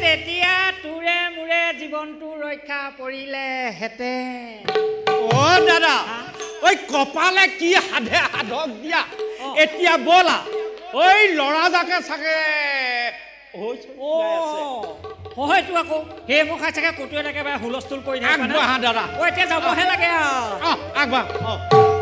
তেতিয়া তোৰে মোৰে জীৱনটো ৰক্ষা পৰিলে হেতেন দাদা ঐ কপালে কি সাধে সাধক দিয়া এতিয়া বলা ঐ ল'ৰাজাকে চাগে হয়তো আকৌ সেই মুখাই চাগে কটুৱে একেবাৰে হুলস্থুল কৰি আগবঢ়া দাদা এতিয়া যাবহে লাগে আগবঢ়া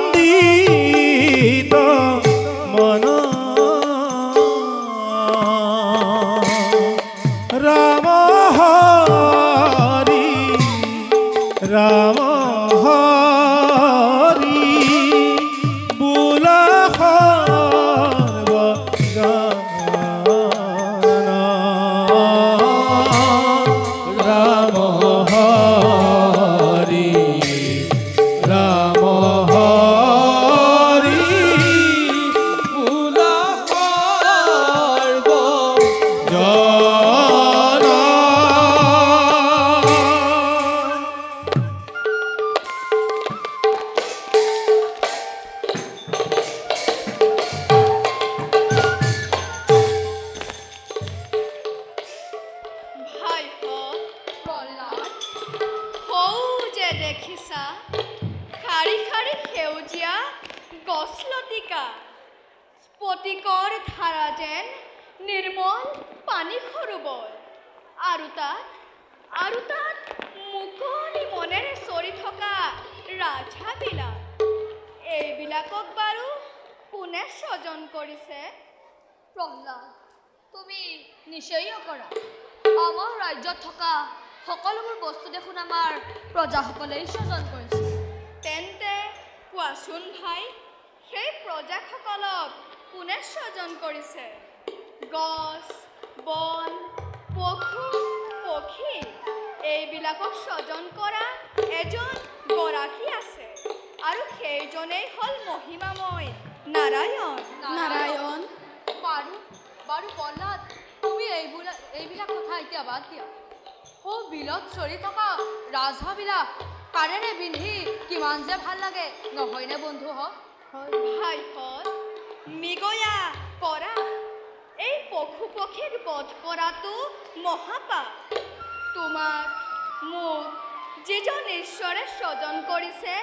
আনন্দিত মন ৰাম হৰি বোলা ৰাম হৰি ৰাম হৰি বোলা দেখিছা শাৰী শাৰী সেউজীয়া গছলতিকা স্ফটিকৰ ধাৰা যেন নিৰ্মল পানী সৰোবৰ আৰু তাত মুকলি মনেৰে চৰি থকা ৰাজহাঁহবিলাক এইবিলাকক বাৰু কোনে স্বজন কৰিছে? প্ৰহ্লাদ, তুমি নিশ্চয় কৰা। আমাৰ ৰাজ্যত থকা সকলোবোৰ বস্তু দেখোন আমাৰ প্ৰজাসকলে স্বজন কৰিছে। তেন্তে কোৱাচোন ভাই, সেই প্ৰজাসকলক কোনে স্বজন কৰিছে? গছ, বন, পশু, পক্ষী এইবিলাকক স্বজন কৰা এজন গৰাকী আছে, আৰু সেইজনেই হ'ল মহিমাময় নাৰায়ণ। নাৰায়ণ বাৰু প্ৰহ্লাদ, তুমি এইবিলাক কথা এতিয়া বাদ দিয়া। বিলত চৰি থকা ৰাজহাঁহবিলাক কাৰেৰে পিন্ধি কিমান যে ভাল লাগে, নহয়নে বন্ধু? ভাইহঁত মৃগয়া কৰা এই পশু পক্ষীক বধ কৰাটো মহাপাপ। তোমাক মোক যিজন ঈশ্বৰে স্বজন কৰিছে,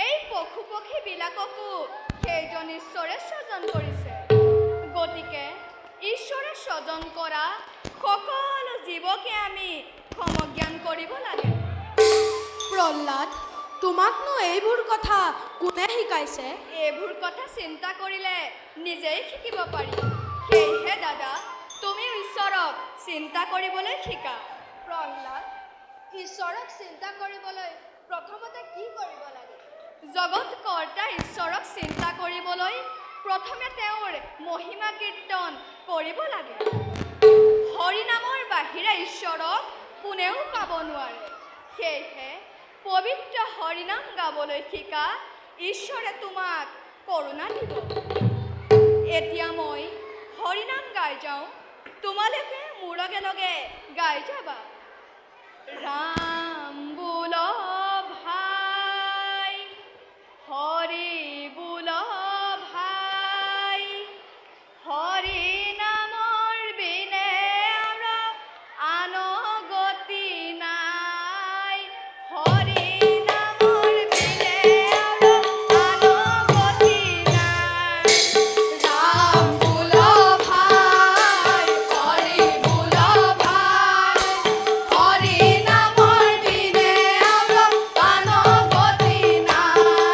এই পশু পক্ষীবিলাককো সেইজন ঈশ্বৰে স্বজন কৰিছে। গতিকে ঈশ্বৰে স্বজন কৰা সকলো জীৱকে আমি সমজ্ঞান কৰিব লাগে। প্ৰহ্লাদ, তোমাকনো এইবোৰ কথা কোনে শিকাইছে? এইবোৰ কথা চিন্তা কৰিলে নিজেই শিকিব পাৰি। সেয়েহে দাদা, তুমিও ঈশ্বৰক চিন্তা কৰিবলৈ শিকা। প্ৰহ্লাদ, ঈশ্বৰক চিন্তা কৰিবলৈ প্ৰথমতে কি কৰিব লাগে? জগত কৰ্তা ঈশ্বৰক চিন্তা কৰিবলৈ প্ৰথমে তেওঁৰ মহিমা কীৰ্তন কৰিব লাগে। হৰি নামৰ বাহিৰে ঈশ্বৰক কোনেও পাব নোৱাৰে। সেয়েহে পবিত্ৰ হৰিনাম গাবলৈ শিকা, ঈশ্বৰে তোমাক কৰোণা দিব। এতিয়া মই হৰিনাম গাই যাওঁ, তোমালোকে মোৰ লগে লগে গাই যাবা। ৰাম বোল ভাই, হৰি বোল ভাই, হৰি নামৰ বিনে আন গতি নাই, হৰি নামৰ বিনে আন গতি নাই। ৰাম বোল ভাই, হৰি বোল ভাই, হৰি নামৰ বিনে আন গতি নাই,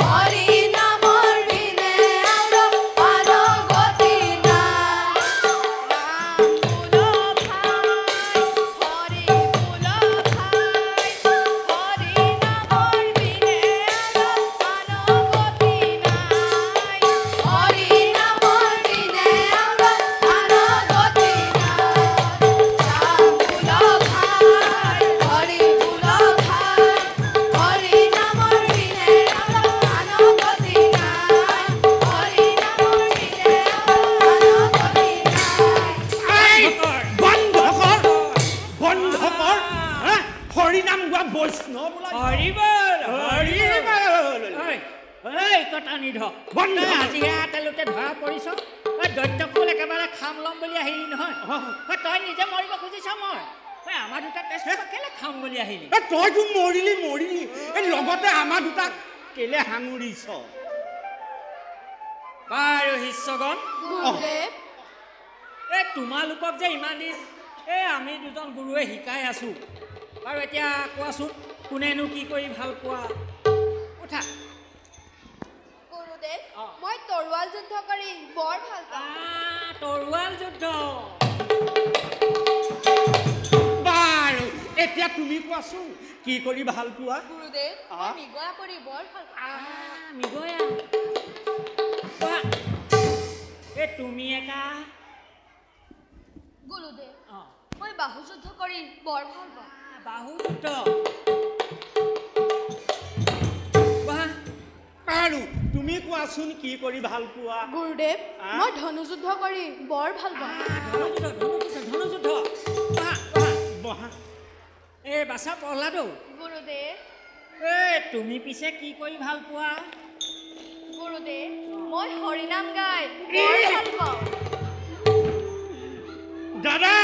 হৰি নামৰ বিনে আন গতি নাই। হৰিনাম গোৱা বৈষ্ণৱ আজিহে আটালোকে ধৰা পৰিছ। দৈত্যকুল একেবাৰে খাম ল'ম বুলি আহিলি নহয়। তই নিজে মৰিব খুজিছ। মই আমাৰ দুটা টেষ্ট কেলে খাম বুলি আহিলি? তইতো মৰিলি লগতে আমাৰ দুটাক কেলে সাঙুৰিছ? বাৰু শিষ্যগণ, এই তোমালোকক যে ইমান দিন আমি দুজন গুৰুৱে শিকাই আছো, বাৰু এতিয়া কোৱাচোন কোনেনো কি কৰি ভাল পোৱা? উঠা। গুৰুদেৱ, মই তৰোৱাল যুদ্ধ কৰি বৰ ভাল পাওঁ। তৰোৱাল যুদ্ধ? বাৰু এতিয়া তুমি কোৱাচোন কি কৰি ভাল পোৱা গুৰুদেৱ মই মৃগয়া কৰি বৰ ভাল পাওঁ মৃগয়া কোৱা এ তুমি একা গুৰুদেৱ মই বাহুযুদ্ধ কৰি বৰ ভাল পাওঁ বাহুযুদ্ধ কোৱা আৰু তুমি কোৱাচোন কি কৰি ভাল পোৱা গুৰুদেৱ মই ধনুযুদ্ধ কৰি বৰ ভাল পাওঁ ধনুযুদ্ধ কোৱা এ বাছা প্ৰহ্লাদ গুৰুদেৱ এ তুমি পিছে কি কৰি ভাল পোৱা গুৰুদেৱ মই হৰিনাম গাই বৰ ভাল পাওঁ দাদা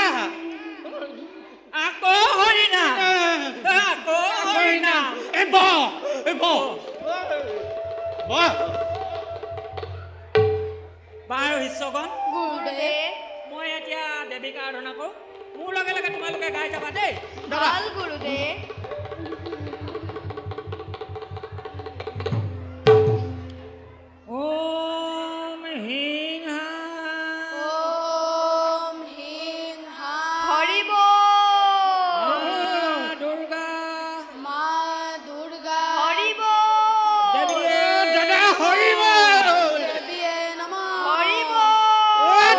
আকৌ হৰিনাম এ বাৰু শিষ্যগণ গুৰুদেৱ মই এতিয়া দেৱীক আৰাধনা কৰোঁ মোৰ লগে লগে তোমালোকে গাই যাবা দেই ভাল গুৰুদেৱ ওম হিং হা ওম হিং হা হৰি দুৰ্গা মা দুৰ্গা হৰি দাদা হৰিব দেৱীয়ে নমঃ হৰি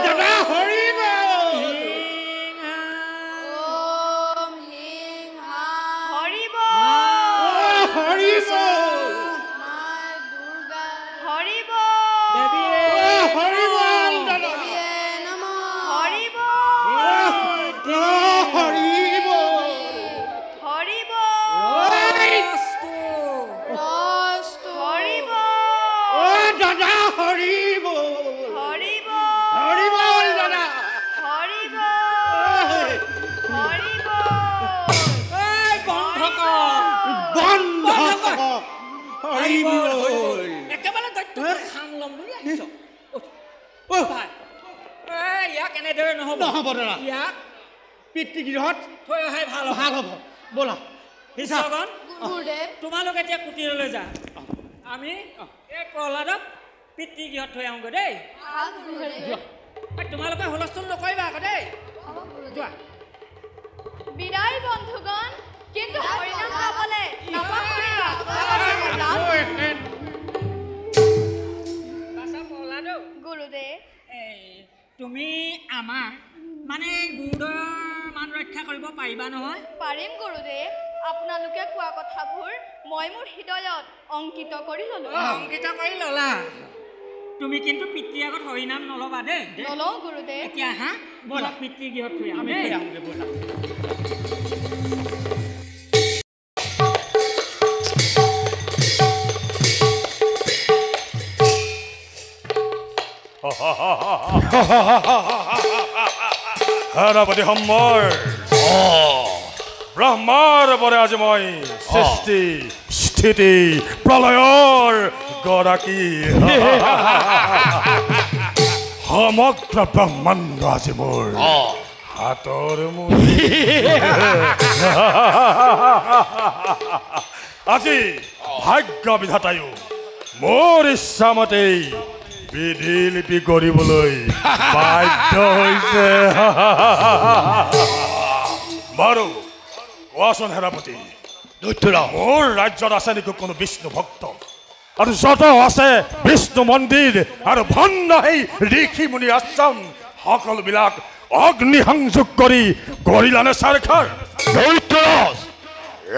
দাদা হৰিব ওম হিং হা হৰি হৰিব মা দুৰ্গা হৰি হৰিব দাদা দেৱীয়ে নমঃ হৰি হৰিব ৰস্তু দাদা হৰিব হৰিব দাদা বন্ধ হৰিব একেবাৰে দৈত্য খাং ল'ম বুলি আহিছ ইয়াক এনেদৰে নহ'ব নহ'ব দাদা ইয়াক পিতৃগৃহত থৈ অহাই ভাল হ'ব ভাল হ'ব ব'লা শিষ্যগণ গুৰুদেৱ তোমালোক এতিয়া কুটীৰলৈ যা আমি এই প্ৰহ্লাদক পিতৃগৃহত থৈ আহোঁগৈ দেই ভাল গুৰুদেৱ তোমালোকে হুলস্থুল নকৰিবা আকৌ দেই যোৱা বিদায় বন্ধুগণ কিন্তু হৰিনাম গাবলৈ নাপাহৰিবা গুৰুদেৱ তুমি আমাৰ মানে গুৰুদৰ মান ৰক্ষা কৰিব পাৰিবা নহয় পাৰিম গুৰুদেৱ আপোনালোকে কোৱা কথাবোৰ মই মোৰ হৃদয়ত অংকিত কৰি ল'লো অংকিত কৰি ল'লা তুমি কিন্তু পিতৃৰ আগত হৰিনাম নল'বা দেই নলওঁ গুৰুদেৱ এতিয়া হা ব'লা পিতৃগৃহত থৈ আমি থৈ আহোঁগৈ ব'লা সেনাপতি সম্মৰ ব্ৰহ্মাৰ পৰে আজি মই সৃষ্টি স্থিতি প্ৰলয়ৰ গৰাকী সমগ্ৰ ব্ৰহ্মাণ্ড আজি মোৰ হাতৰ মুঠি আজি ভাগ্য বিধাতায়ো মোৰ ইচ্ছামতেই বিধি লিপি কৰিবলৈ বাধ্য হৈছে বাৰু কোৱাচোন সেনাপতি মোৰ ৰাজ্যত আছে নেকি কোনো বিষ্ণু ভক্ত আৰু যত আছে বিষ্ণু মন্দিৰ আৰু ভণ্ড সেই ঋষি মুনি আশ্ৰম সকলোবিলাক অগ্নি সংযোগ কৰি কৰিলানে চৰকাৰ দৈত্যৰাজ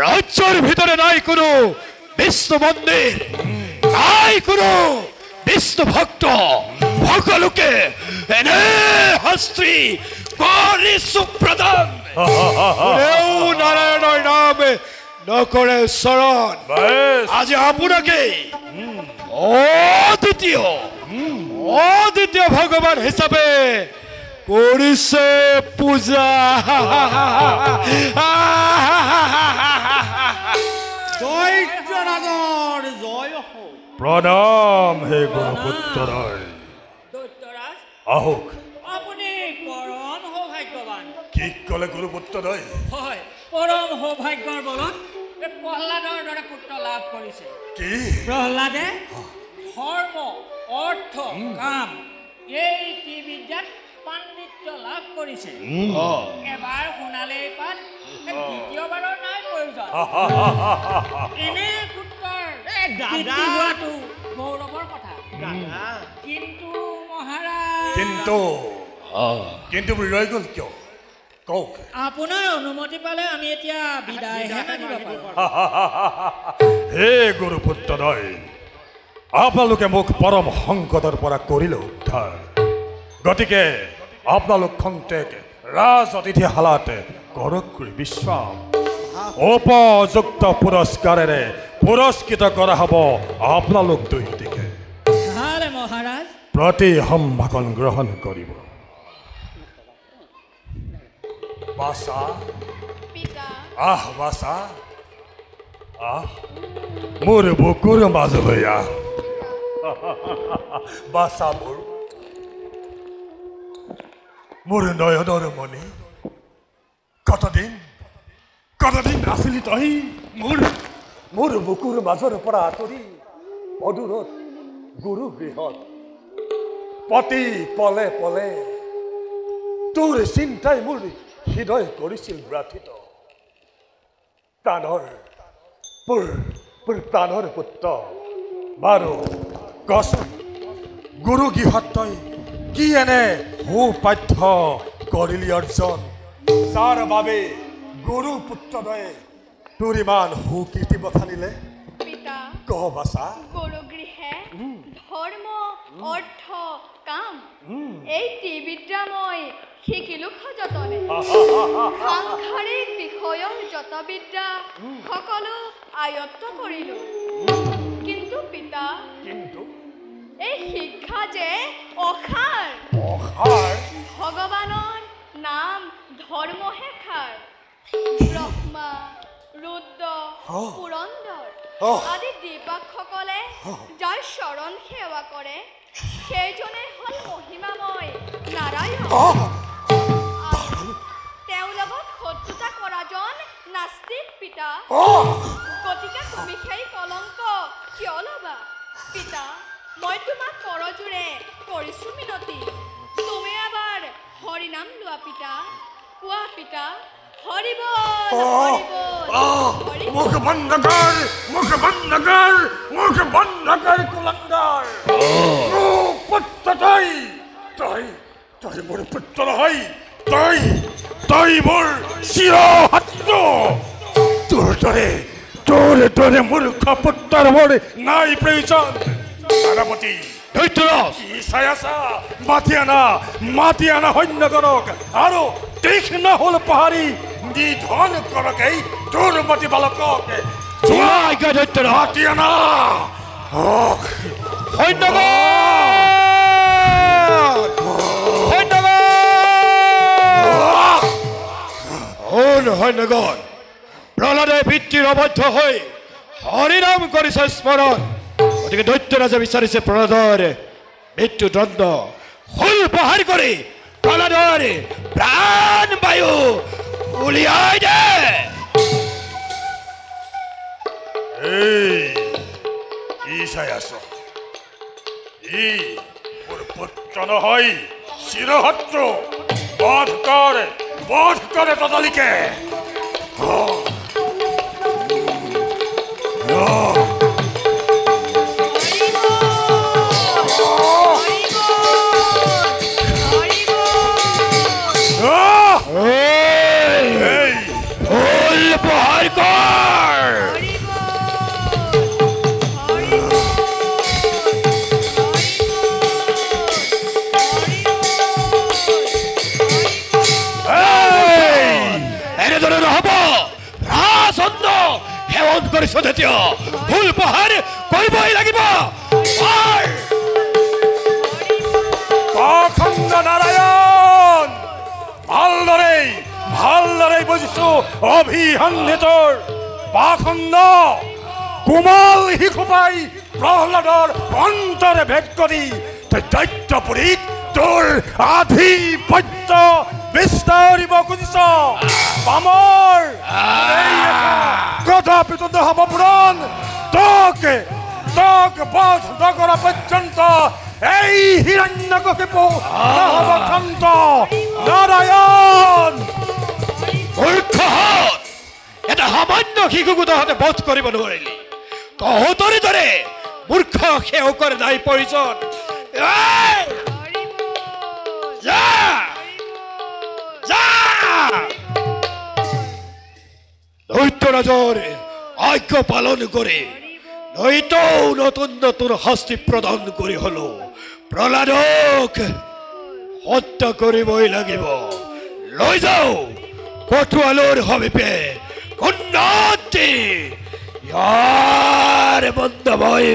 ৰাজ্যৰ ভিতৰে নাই কোনো বিষ্ণু মন্দিৰ নাই কোনো বিষ্ণু ভক্ত সকলোকে এনে শাস্ত্ৰী কৰিছো প্ৰদান নাৰায়ণৰ নাম নকৰে চৰণ আজি আপোনাকেই অদ্বিতীয় ভগৱান হিচাপে কৰিছে পূজা দৈত্যৰাজৰ জয় হওক প্ৰণাম হে গুৰুপুত্ৰৰ দৈত্যৰাজ আহক আপুনি পৰম সৌভাগ্যৱান কি ক'লে গুৰুপুত্ৰই হয় পৰম সৌভাগ্যৰ বলত এই প্ৰহ্লাদৰ দৰে পুত্ৰ লাভ কৰিছে কি প্ৰহ্লাদে ধৰ্ম অৰ্থ কাম এই কি বিদ্যাত পাণ্ডিত্য লাভ কৰিছে এবাৰ শুনালেই পাত দ্বিতীয়বাৰৰ নাই প্ৰয়োজন এনে পুত্ৰৰ কীৰ্তি হোৱাটো গৌৰৱৰ কথা কিন্তু মহাৰাজ কিন্তু ৰৈ গ'ল কিয় কওক আপোনাৰ অনুমতি পালে আমি এতিয়া বিদায়হে মাগিব পাৰোঁ হে গুৰুপুত্ৰদ্বয় আপোনালোকে মোক পৰম সংকটৰ পৰা কৰিলে উদ্ধাৰ গতিকে আপোনালোক খন্তেক ৰাজ অতিথিশালাত কৰক বিশ্ৰাম উপযুক্ত পুৰস্কাৰেৰে পুৰস্কৃত কৰা হ'ব আপোনালোক দুয়োটিকে ভালে মহাৰাজ প্ৰতি সম্ভাষণ গ্ৰহণ কৰিব বাছা বাছা মোৰ বুকুৰ মাজলৈ বাছা মোৰ নয়নৰ মণি কতদিন আছিলি তই মোৰ বুকুৰ মাজৰ পৰা আঁতৰি অদূৰত গুৰু গৃহত প্ৰতি পলে পলে তোৰ চিন্তাই মোৰ হৃদয় কৰিছিল ব্ৰাথিত প্ৰাণৰ পুত্ৰ বাৰু কচোন গুৰু গৃহত তই কি এনে সুপাঠ্য কৰিলি অৰ্জন যাৰ বাবে গুৰু পুত্ৰদ্বয়ে তোৰ ইমান সুকীৰ্তি বখানিলে কহ বাছা গুৰু গৃহে ধৰ্ম অৰ্থ কাম এই ত্ৰিবিদ্যা মই শিকিলো সযতনে সাংসাৰিক বিষয়ৰ যত বিদ্যা সকলো আয়ত্ত কৰিলো কিন্তু পিতা এই শিক্ষা যে অসাৰ ভগৱানৰ নাম ধৰ্মহে খাৰ ব্ৰহ্মা ৰুদ্ৰ পুৰন্দৰ আদি দেৱসকলে যাৰ চৰণ সেৱা কৰে সেইজনে হ'ল মহিমাময় নাৰায়ণ তেওঁৰ লগত শত্ৰুতা কৰাজন নাস্তিক পিতা গতিকে তুমি সেই কলংক কিয় ল'বা পিতা মই তোমাক কৰজোৰে কৰিছো মিনতি তুমি এবাৰ হৰিনাম লোৱা পিতা কোৱা পিতা মুখ বন্ধ কর কুলঙ্গার পুত্র তই মোর পুত্র হই তই মোর শিরহাত্র তোরে মূর্খ পুত্র মোর নাই প্রয়োজন সেনাপতি মাতি আনা সৈন্য কৰক আৰু তীক্ষ্ণ হল পাহাৰী নিধন কৰকেই তোৰ মতি বালকক মাতি আনা সৈন্যগণ প্ৰহ্লাদে পিতৃৰ অবদ্ধ হৈ হৰিনাম কৰিছে স্মৰণ গতিকে দৈত্যৰাজে বিচাৰিছে প্ৰহ্লাদৰ মৃত্যুদণ্ড হুল প্ৰহাৰ কৰি প্ৰহ্লাদৰ প্ৰাণ বায়ু উলিয়াই দে কি চাই আছ মোৰ পুত্ৰ নহয় চিৰশত্ৰু বধ কৰে ততালিকে কৰিছ তেতিয়া ফুল প্ৰহাৰ কৰিবই লাগিব পাখণ্ড নাৰায়ণ ভালদৰে বুজিছো অভিসন্ধিতৰ পাখণ্ড কোমল শিশুপাই প্ৰহ্লাদৰ অন্তৰে ভেদ কৰি দৈত্যপুৰীত তোৰ আধিপত্য বিস্তাৰিব খুজিছ বামৰ কদাপি হব পুৰাণ তোক বধ নকৰা পৰ্যন্ত এই হিৰণ্যকশিপু নহব ক্ষন্ত শিশুকো তহঁতে বধ কৰিব নোৱাৰিলি তহঁতৰে দৰে মূৰ্খ সেৱকৰ নাই প্ৰয়োজন যা যা দৈত্যৰাজৰ আজ্ঞা পালন কৰে নয়তো নতুন নতুন শাস্তি প্ৰদান কৰি হলো প্ৰহ্লাদক হত্যা কৰিবই লাগিব লৈ যাও কঠুৱালৰ সমীপে কন্যাতি ইয়াৰ বন্ধময়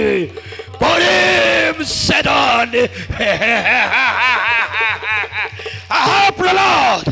প্ৰেম সেদন আহা প্ৰহ্লাদ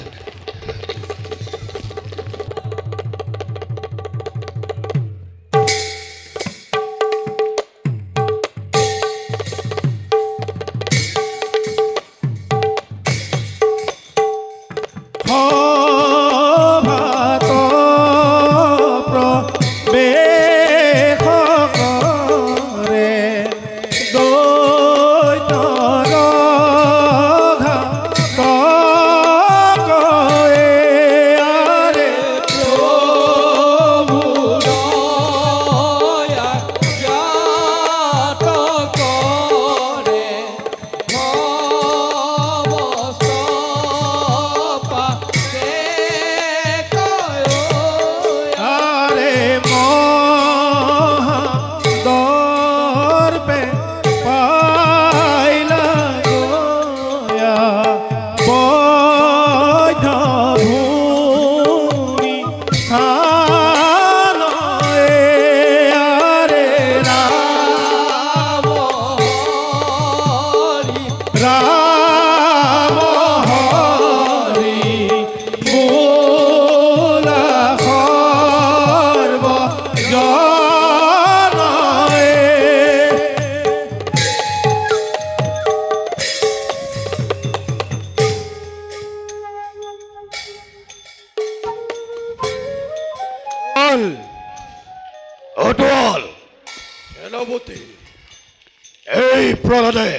এই প্ৰহ্লাদে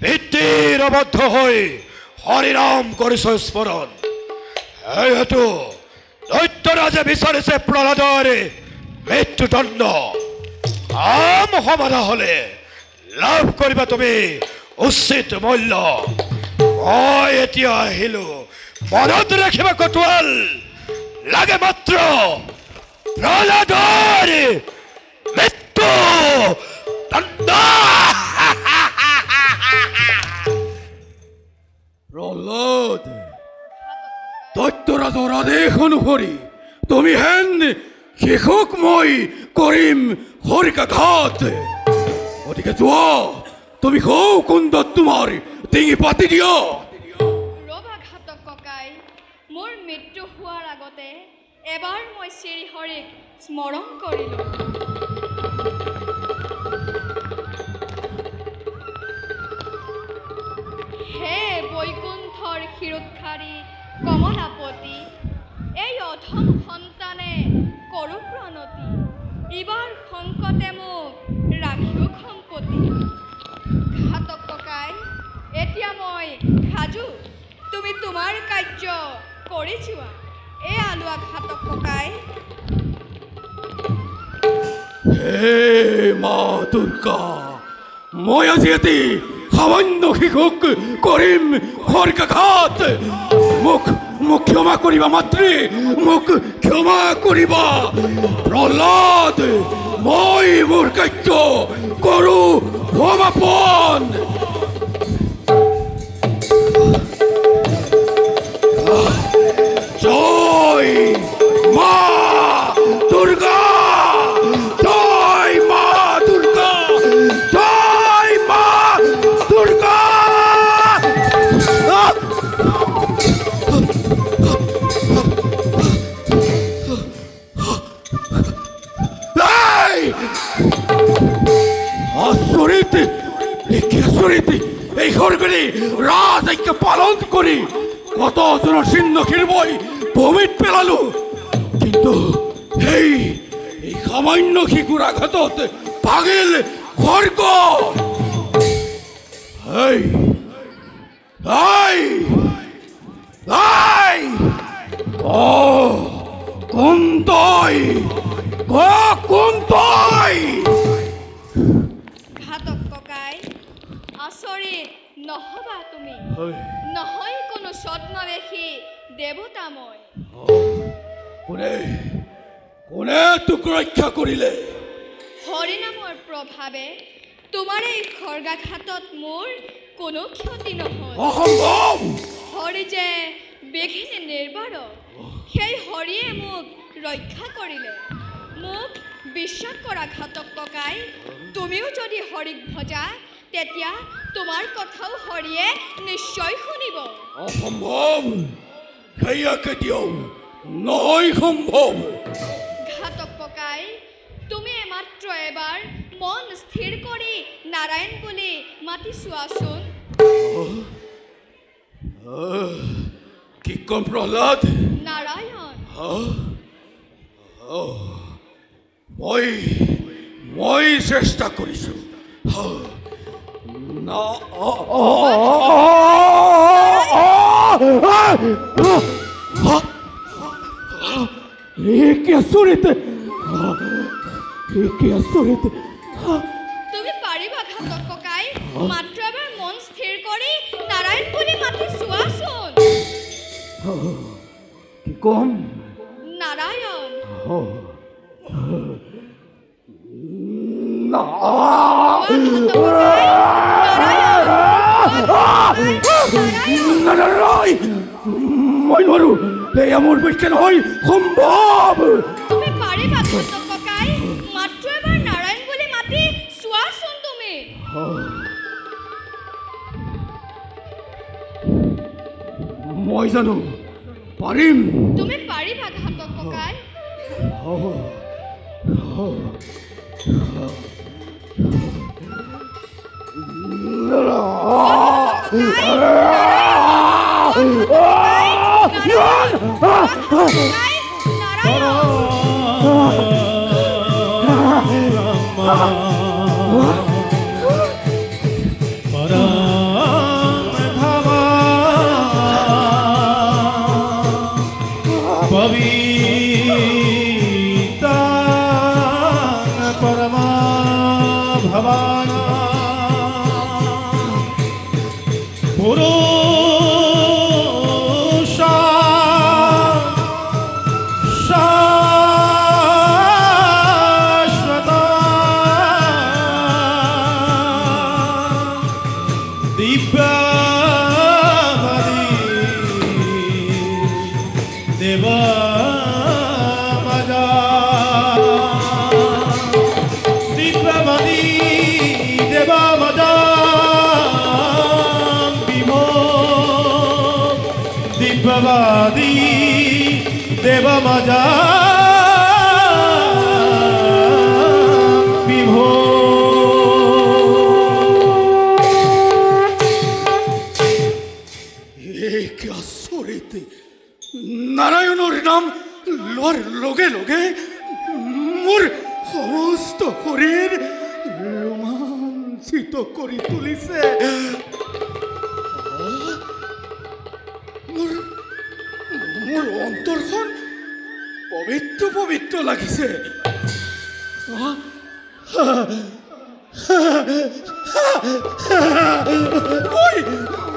পিতৃৰ আবদ্ধ হৈ হৰিনাম কৰিছে স্মৰণ এইটো দৈত্যৰাজে বিচাৰিছে প্ৰহ্লাদৰ মৃত্যুদণ্ড কাম সমাধা হলে লাভ কৰিবা তুমি উচিত মূল্য মই এতিয়া আহিলো মনত ৰাখিবা কটুৱাল লাগে মাত্ৰ প্ৰহ্লাদৰ মৃত্যু প্ৰহ্লাদ দৈত্যৰাজৰ আদেশ অনুসৰি তুমি হেন শিশুক মই কৰিম হৰিকাঘাত গতিকে যোৱা তুমি সৌ কুণ্ডত তোমাৰ ডিঙি পাতি দিয়া ৰবা ঘাতক ককাই মোৰ মৃত্যু হোৱাৰ আগতে এবাৰ মই শ্ৰী হৰিক স্মৰণ কৰিলো হে বৈকুণ্ঠৰ ক্ষীৰোৎখাৰী কমলাপতি এই অধম সন্তানে কৰো প্ৰণতি ইবাৰ সংকটে মোক ৰাখিও সম্পত্তি ঘাতক ককাই এতিয়া মই সাজু তুমি তোমাৰ কাৰ্য কৰি যোৱা এই আলোৱা ঘাতক ককাই হে মা দুৰ্গা মই আজি এটি সামান্য শিশুক কৰিম হৰিকাঘাত মোক ক্ষমা কৰিবা মাতৃ মোক ক্ষমা কৰিবা প্ৰহ্লাদ মই মোৰ কাৰ্য কৰো সমাপন জয় মা দুৰ্গা জয় মা দুৰ্গা জয় মা দুৰ্গা আচৰিত এই ঘৰখনি ৰাজ আজ্ঞা পালন কৰি কতজনৰ চিহ্নখিৰ মই ভূমিত পেলালো কিন্তু এই সামান্য শিশুৰ আঘাতত ভাগিল স্বৰ্গ কোন তই ছদ্মবেশী দেৱতা মই। কোনে কোনে তোক ৰক্ষা কৰিলে? হৰিনামৰ প্ৰভাৱে তোমাৰ এই খৰ্গাঘাতত মোৰ কোনো ক্ষতি নহল। অসম্ভৱ! হৰি যে বেঘিনী নিৰ্বাৰ, সেই হৰিয়ে মোক ৰক্ষা কৰিলে। মোক বিশ্বাস কৰা ঘাতক ককাই, তুমিও যদি হৰিক ভজা তেতিয়া তোমাৰ কথাও হৰিয়ে নিশ্চয় শুনিব। অসম্ভৱ! সেয়া কেতিয়াও নহয় সম্ভৱ। ঘাতক ককাই, তুমি মাত্ৰ এবাৰ মন স্থিৰ কৰি নাৰায়ণ বুলি মাতি চোৱাচোন। কি কম প্ৰহ্লাদ? নাৰায়ণ। মই চেষ্টা কৰিছো। কি আচৰিত! তুমি পাৰিবা ঘাতক ককাই, মাত্ৰ এবাৰ মন স্থিৰ কৰি নাৰায়ণ বুলি মাতি চোৱাচোন। কি কম? নাৰায়ণ। মই নোৱাৰো, এয়া মোৰ পক্ষে নহয় সম্ভৱ। তুমি পাৰিবা ঘাতক ককাই, মাত্ৰ এবাৰ নাৰায়ণ বুলি মাতি চোৱাচোন তুমি। মই জানো পাৰিম। তুমি পাৰিবা ঘাতক ককাই। দেবমজা বিভো কি আচৰিত! নাৰায়ণৰ নাম লোৱাৰ লগে লগে মোৰ সমস্ত শৰীৰ ৰোমাঞ্চিত কৰি তুলিছে। মোৰ অন্তৰখন পবিত্ৰ পবিত্ৰ লাগিছে।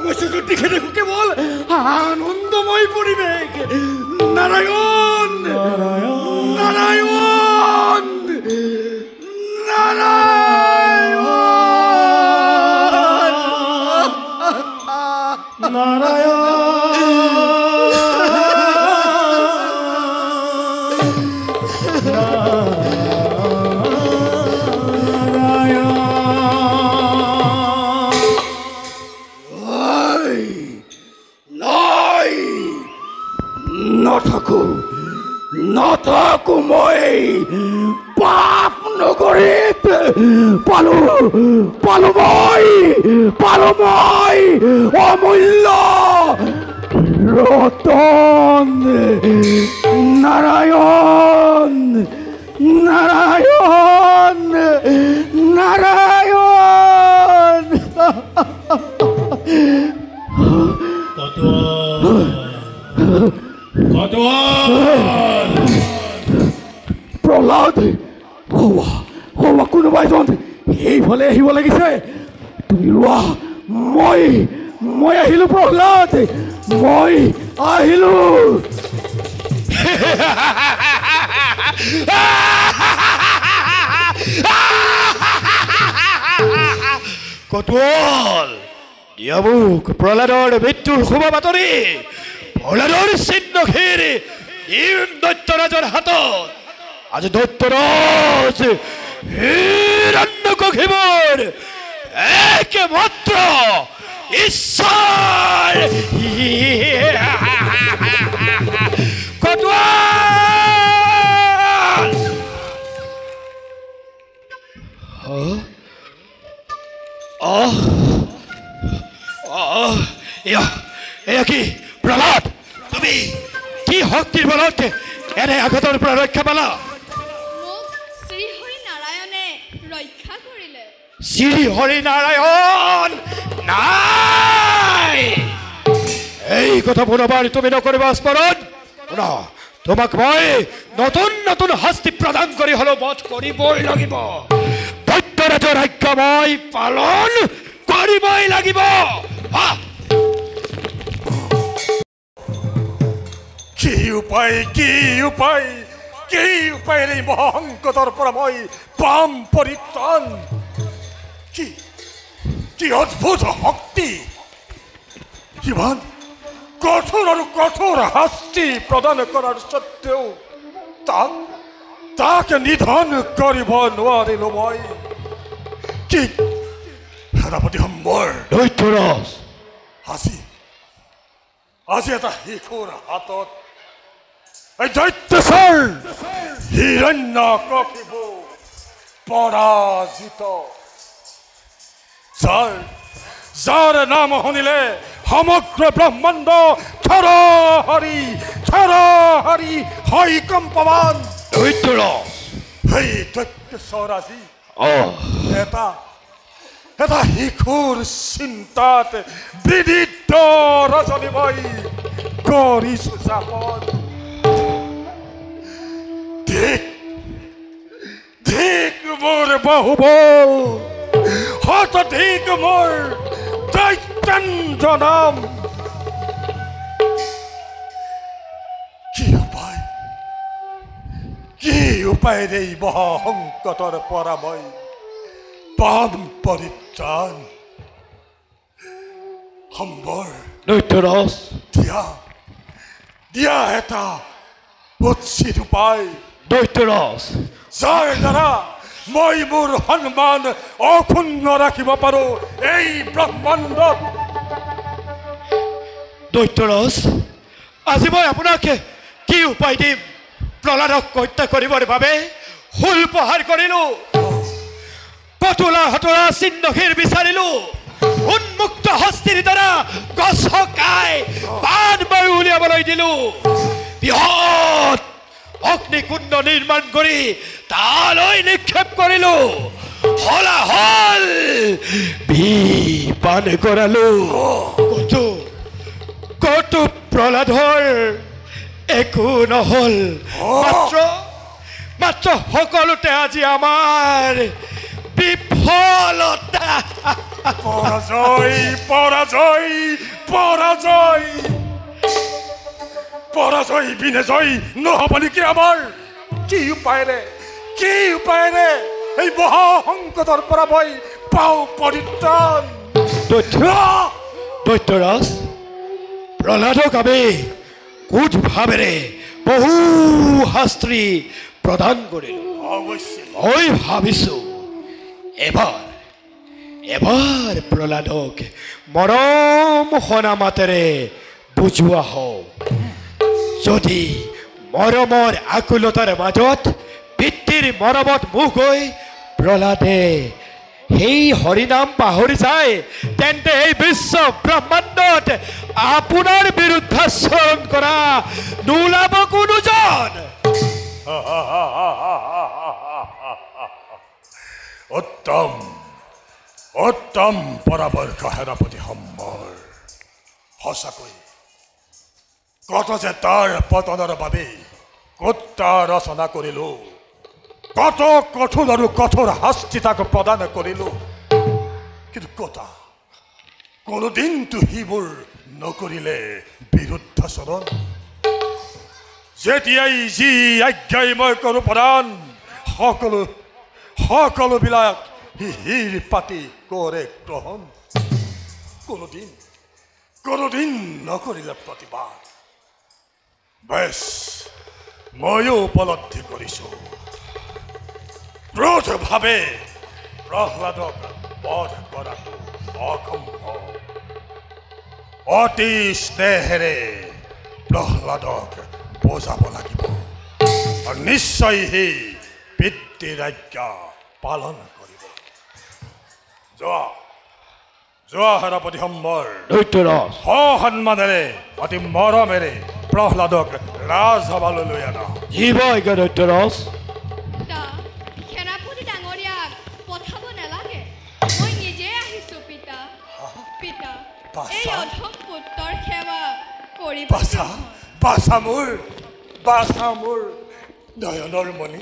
মই চকুত দেখে দেখো কেৱল আনন্দময় পৰিৱেশ। নাৰায়ণ নাৰায়ণ নাৰায়ণ নাৰায়ণ নাথাকো মই পাপ নগৰীত। পালো মই অমূল্য ৰতন। নাৰায়ণ নাৰায়ণ নাৰায়ণ। প্ৰহ্লাদ, কোনোবা এজন এইফালে আহিব লাগিছে। তুমি ৰোৱা, মই মই আহিলো প্ৰহ্লাদ, মই আহিলো। কটুৱাল দিয়া মোক প্ৰহ্লাদৰ মৃত্যুৰ শুভ বাতৰি। প্ৰহ্লাদৰ চিহ্নখিৰ দৈত্যৰাজৰ হাতত। আজি দৈত্যৰাজ হিৰণ্যকশিপুৰ একমাত্ৰ ঈশ্বৰ। কটুৱাল এয়া কি প্ৰহ্লাদ, তুমি কি শক্তিৰ বলত এনে আঘাতৰ পৰা ৰক্ষা পালা? মোক শ্ৰীহৰি নাৰায়ণে ৰক্ষা কৰিলে। শ্ৰী হৰি নাৰায়ণ নাই, এই কথা পুনৰবাৰ তুমি নকৰিবা স্মৰণ। তোমাক মই নতুন নতুন শাস্তি প্ৰদান কৰি হলেও বধ কৰিবই লাগিব। দৈত্যৰাজৰ আজ্ঞা মই পালন কৰিবই লাগিব। কি উপায় এই মহাসংকটৰ পৰা মই পাম পৰিত্ৰাণ? কি অদ্ভুত শক্তি! কিমান কঠোৰ আৰু কঠোৰ শাস্তি প্ৰদান কৰাৰ স্বত্বেও তাক নিধন কৰিব নোৱাৰিলো মই। কি সেনাপতি সম্বৰ, দৈত্যৰাজ আজি এটা শিশুৰ হাতত এই দৈত্যচৰ হিৰণ্যকশিপু পৰাজিত, যাৰ নাম শুনিলে সমগ্ৰ ব্ৰহ্মাণ্ড থৰহৰি হৈ কম্পমান। দৈত্যৰাজ সেই দৈত্যচৰ আজি এটা শিশুৰ চিন্তাত বিদিত ৰজনী মই কৰিছো যাপন। ধিক মোৰ বাহুবল, শতধিক মোৰ দৈত্যান্ত্ৰ নাম। কি উপায়েৰে এই মহাসংকটৰ পৰা মই পাম পৰিত্ৰাণ? সম্বৰ, দৈত্যৰাজ দিয়া এটা উচিত উপায়। দৈত্যৰাজ যাৰ দ্বাৰা মই মোৰ সন্মান অক্ষুণ্ণ ৰাখিব পাৰো এই ব্ৰহ্মাণ্ডত। দৈত্যৰাজ আজি মই আপোনাক কি উপায় দিম? প্ৰহ্লাদক হত্যা কৰিবৰ বাবে হুল প্ৰহাৰ কৰিলো, পতুলা হতৰা চিহ্নশিৰ বিচাৰিলো, উন্মুক্ত হস্তিৰ দ্বাৰা গছকাই বান বায়ু উলিয়াবলৈ দিলো, বৃহৎ অগ্নিকুণ্ড নিৰ্মাণ কৰি তালৈ নিক্ষেপ কৰিলো, হলাহল বিপান কৰালো। কতো প্ৰহ্লাদৰ একো নহল, মাত্ৰ সকলোতে আজি আমাৰ বিফলতা। পৰাজয় বিনে জয় নহব নেকি আমাৰ? কি উপায়েৰে এই মহাসংকটৰ পৰা মই পাওঁ পৰিত্ৰাণ? দৈত্যৰাজ প্ৰহ্লাদক আমি কুজ ভাৱেৰে বহু শাস্তি প্ৰদান কৰিলো। মই ভাবিছো এবাৰ প্ৰহ্লাদক মৰম সনা মাতেৰে বুজোৱা হওক। যদি মৰমৰ আকুলতাৰ মাজত পিতৃৰ মৰমত মুখ হৈ প্ৰহ্লাদে সেই হৰিনাম পাহৰি যায়, তেন্তে এই বিশ্ব ব্ৰহ্মাণ্ডত আপোনাৰ বিৰুদ্ধাচৰণ কৰা নোলাব কোনোজন। উত্তম পৰামৰ্শ সেনাপতি সম্বৰ। সঁচাকৈ কত যে তাৰ পতনৰ বাবে কতা ৰচনা কৰিলো, কত কঠোৰ আৰু কঠোৰ শাস্তি তাক প্ৰদান কৰিলো, কিন্তু কোনোদিনতো সিবোৰ নকৰিলে বিৰুদ্ধাচৰণ। যেতিয়াই যি আজ্ঞাই মই কৰোঁ প্ৰদান, সকলোবিলাক হিৰ পাতি কৰে গ্ৰহণ। কোনোদিন নকৰিলে প্ৰতিবাদ। বেছ, ময়ো উপলব্ধি কৰিছোঁ ক্ৰোধভাৱে প্ৰহ্লাদক বধ কৰাটো অসম্ভৱ। অতি স্নেহেৰে প্ৰহ্লাদক বজাব লাগিব আৰু নিশ্চয় সি পিতৃৰ আজ্ঞা পালন কৰিব। যোৱা সেনাপতি সম্বৰ দৈত্যৰাজ সন্মানেৰে অতি মৰমেৰে প্ৰহ্লাদক ৰাজসভালৈ লৈ আনা। জীৱ আজ্ঞা দৈত্যৰাজ। সেনাপতি ডাঙৰীয়াক পঠাব নালাগে, মই নিজে আহিছো পিতা। পিতা, এই অধম পুত্ৰৰ সেৱা কৰিব। বাছা মোৰ নয়নৰ মণি,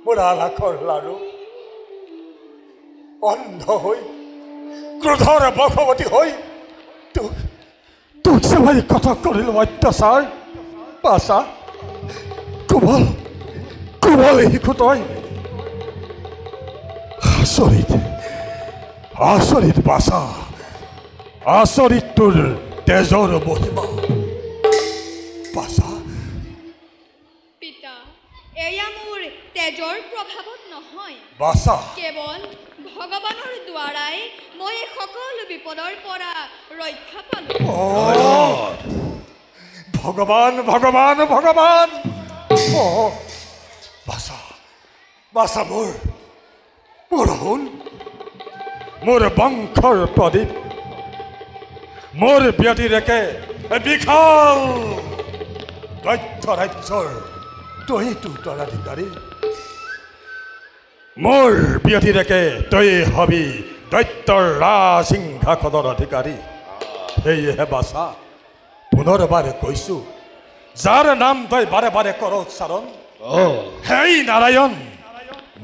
মোৰ আলাসৰ লাৰু, অন্ধ হৈ ক্ৰোধৰ বশৱতী হৈ তোক চেৱাই কথা কৰিলো অত্যাচাৰ। বাছা, কোমল শিশু তই। আচৰিত বাছা, আচৰিত তোৰ তেজৰ মহিমা। বাছা, পিতা, এয়া মোৰ তেজৰ প্ৰভাৱত নহয়, বাছা কেৱল ভগৱানৰ দ্বাৰাই মই এই সকলো বিপদৰ পৰা ৰক্ষা পালো। ভগৱান বাছা মোৰ শুন, মোৰ বংশৰ প্ৰদীপ, মোৰ ব্যাধিৰেকে বিশাল দৈত্য ৰাজ্যৰ তইতো উত্তৰাধিকাৰী। মোৰ ব্যাধিৰেকে তই হবি দৈত্যৰ ৰাজসিংহাসনৰ অধিকাৰী। সেয়েহে বাছা, পুনৰবাৰে কৈছো, যাৰ নাম তই বাৰে বাৰে কৰ উচ্চাৰণ, সেই নাৰায়ণ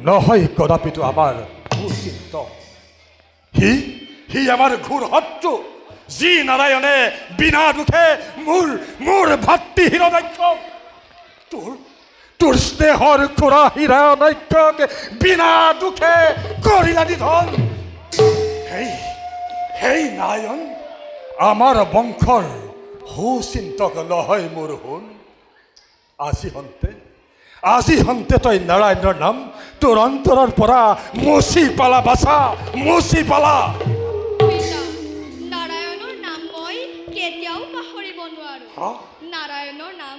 নহয় কদাপিতো আমাৰ সুচিন্ত। সি আমাৰ ঘোৰ শত্ৰু, যি নাৰায়ণে বিনা দুখে মোৰ ভাতৃহীন নক্ষক, তোৰ স্নেহৰ খুৰা হীৰা নক্ষক বিনা দুখে কৰিলা নিধন। সেই নাৰায়ণ আমাৰ বংশৰ সুচিন্তক নহয় মোৰ শুন। আজি হন্তে তই নাৰায়ণৰ নাম তোৰ অন্তৰৰ পৰা মুচি পালা বাছা, মুচি পালা। নাৰায়ণৰ নাম মই কেতিয়াও পাহৰিব নোৱাৰো। নাৰায়ণৰ নাম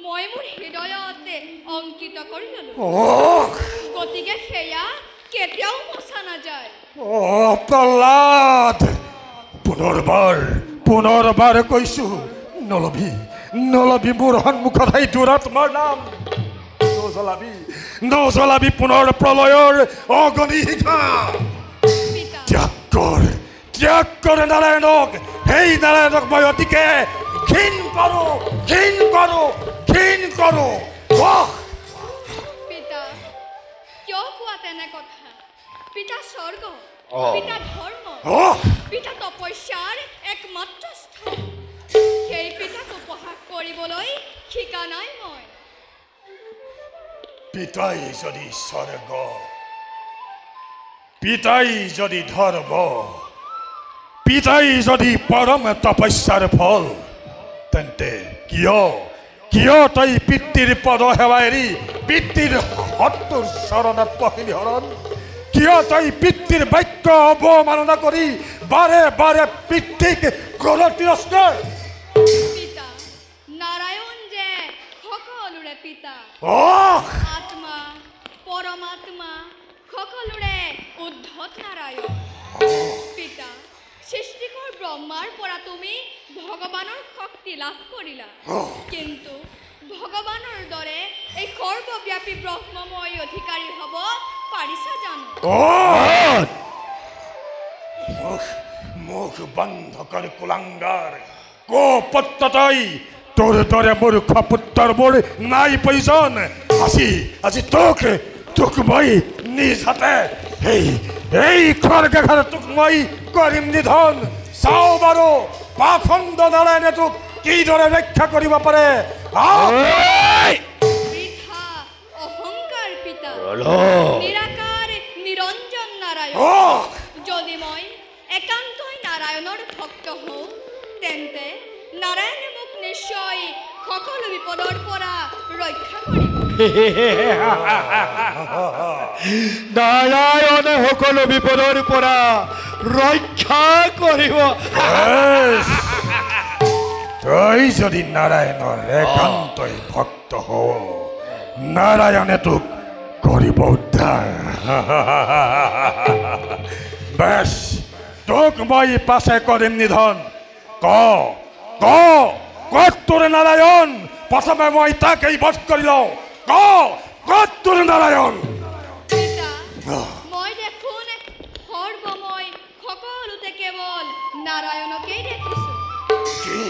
মই মোৰ হৃদয়তে অংকিত কৰি ললো, গতিকে সেয়া কেতিয়াও মচা নাযায়। প্ৰহ্লাদ, পুনৰবাৰ কৈছো, নলবি মোৰ সন্মুখত সেই দুৰাত্মাৰ নাম। নজ্বলাবি পুনৰ প্ৰলয়ৰ অগ্নিশিখা। ত্যাগ কৰ নাৰায়ণক। সেই নাৰায়ণক মই অতিকে ঘিণ কৰো। পিতা, কিয় কোৱা তেনে কথা? পিতা স্বৰ্গ, পিতা ধৰ্ম, পিতা তপস্যাৰ একমাত্ৰ স্থান। সেই পিতাক উপহাস কৰিবলৈ শিকা নাই মই। পিতাই যদি স্বৰ্গ, পিতাই যদি ধৰ্ম, পিতাই যদি পৰম তপস্যাৰ ফল, তেন্তে কিয় তই পিতৃৰ পদ সেৱা এৰি পিতৃৰ শত্ৰুৰ চৰণত পখিলি হৰণ? কিয় তই পিতৃৰ বাক্য অৱমাননা কৰি বাৰে বাৰে পিতৃক ক্ৰোধ তিৰস্কাৰ? পিতা, নাৰায়ণ যে সকলোৰে পিতা, আত্মা পৰমাত্মা সকলোৰে উদ্ধত নাৰায়ণ। পিতা, সৃষ্টিকৰ ব্ৰহ্মাৰ পৰা তুমি ভগৱানৰ শক্তি লাভ কৰিলা, কিন্তু ভগৱানৰ দৰে এই সৰ্বব্যাপী ব্ৰহ্মময় অধিকাৰী হ'ব পাৰিছা জানো? মুখ বন্ধ কৰ কুলাংগাৰ, তই তোৰ দৰে মূৰ্খ পুত্ৰৰ মোৰ নাই প্ৰয়োজন। আজি তোক মই নিজ হাতে এই খড়গেঘাৰ তোক মই কৰিম নিধন। চাও বাৰু পাখণ্ড নাৰায়ণে তোক কিদৰে ৰক্ষা কৰিব পাৰে। বৃথা অহংকাৰ পিতা নিৰাকাৰ নিৰঞ্জন নাৰায়ণ। যদি মই একান্তই নাৰায়ণৰ ভক্ত হওঁ তেন্তে নাৰায়ণে মোক নিশ্চয় সকলো বিপদৰ পৰা ৰক্ষা কৰিব। নাৰায়ণে সকলো বিপদৰ পৰা ৰক্ষা কৰিব। তই যদি নাৰায়ণৰ একান্তই ভক্ত হও নাৰায়ণে তোক কৰিব উদ্ধাৰ। বেছ তোক মই পাছে কৰিম নিধন। ক'ত তোৰ নাৰায়ণ? প্ৰথমে মই তাকেই বধ কৰি লওঁ। ক'ত তোৰ নাৰায়ণ? মই দেখোন সৰ্বময় সকলোতে কেৱল নাৰায়ণকেই দেখিছো। কি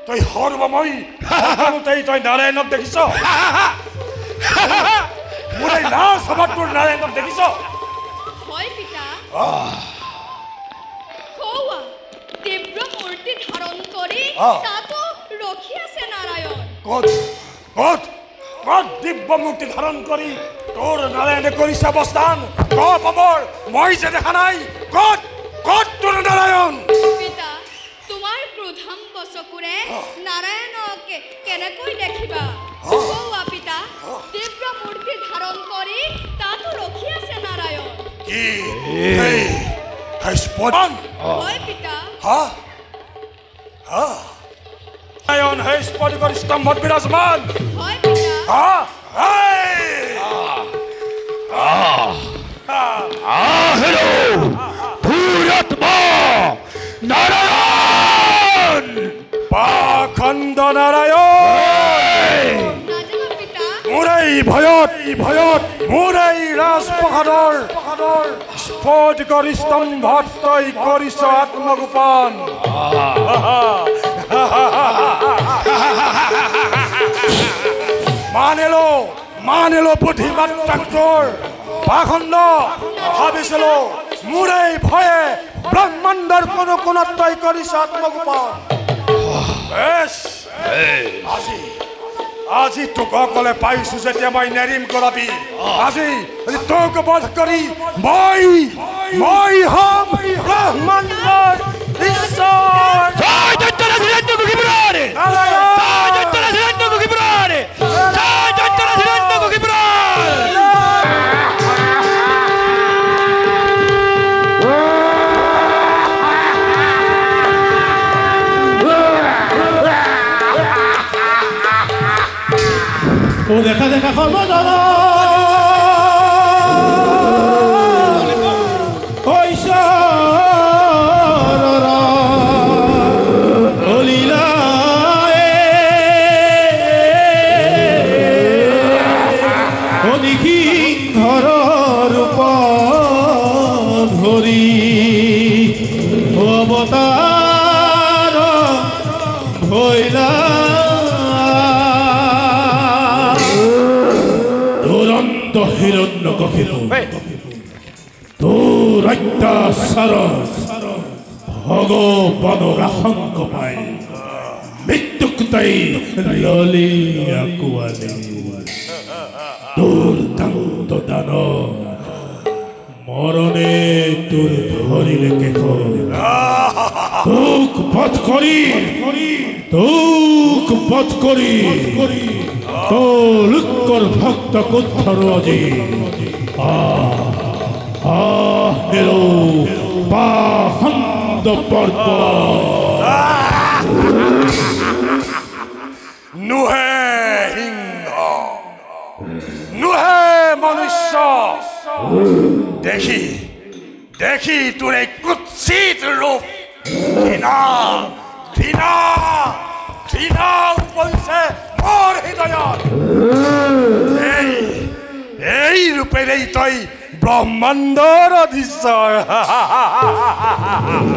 তই সৰ্বময় সকলোতেই তই নাৰায়ণক দেখিছ? মোৰ এই লাজ সভাত তোৰ নাৰায়ণক দেখিছ? হয় পিতা। কৌৱা তীব্ৰ মূৰ্তি ধাৰণ কৰি তাতো ৰখি আছে নাৰায়ণ। ক'ত দিব্য মূৰ্তি ধাৰণ কৰি তোৰ নাৰায়ণে কৰিছে অৱস্থান? পাবৰ মই যে দেখা নাই। ক'ত তোৰ নাৰায়ণ? পিতা তোমাৰ ক্ৰোধাম্ব চকুৰে নাৰায়ণক কেনেকৈ দেখিবা? কৌৱা পিতা তীব্ৰ মূৰ্তি ধাৰণ কৰি তাতো ৰখি আছে নাৰায়ণ। কি হয় পিতা। নাৰায়ণ হে স্ফটিকৰ স্তম্ভত বিৰাজমান। হয় পিতা। নাৰায়ণ পাখণ্ড নাৰায়ণ মোৰ এই ভয়ত মোৰ এই ৰাজপ্ৰসাদৰ স্ফটিকৰ স্তম্ভত তই কৰিছ আত্মগোপন। মানিলো বুদ্ধিমাত্ৰাক তোৰ পাখণ্ড। ভাবিছিলো মোৰ এই ভয়ে ব্ৰহ্মাণ্ডৰ কোনো কোণত তই কৰিছ আত্মগোপন। আজি তোক অকলে পাইছো যেতিয়া মই নেৰিম কৰাবি। আজি তোক বধ কৰি মই হম ব্ৰহ্মাণ্ডৰ ঈশ্বৰ। ও দেখা সৰ্বজন ৰূপ ধৰি অৱতাৰ ভৈলা দুৰন্ত হিৰণ্যকশিপু তোৰ অত্যাচাৰ ভগৱানৰ আশংক পাই মৃত্যুক তাই ললি আকুৱালি তোৰ দান্ত দান মৰণে তোৰ ধৰিলে কেশ তোক বধ কৰি তোলোকৰ ভক্ত কোঠৰ আজি হেৰো পাখণ্ড পৰ্ব নুহে সিংহ নুহে মনুষ্য দেখি তোৰ এই কুৎসিত ৰূপ ঘৃণা উপলছে মোৰ হৃদয়ত এই ৰূপেৰেই তই ব্ৰহ্মাণ্ডৰ অধীশ্বৰ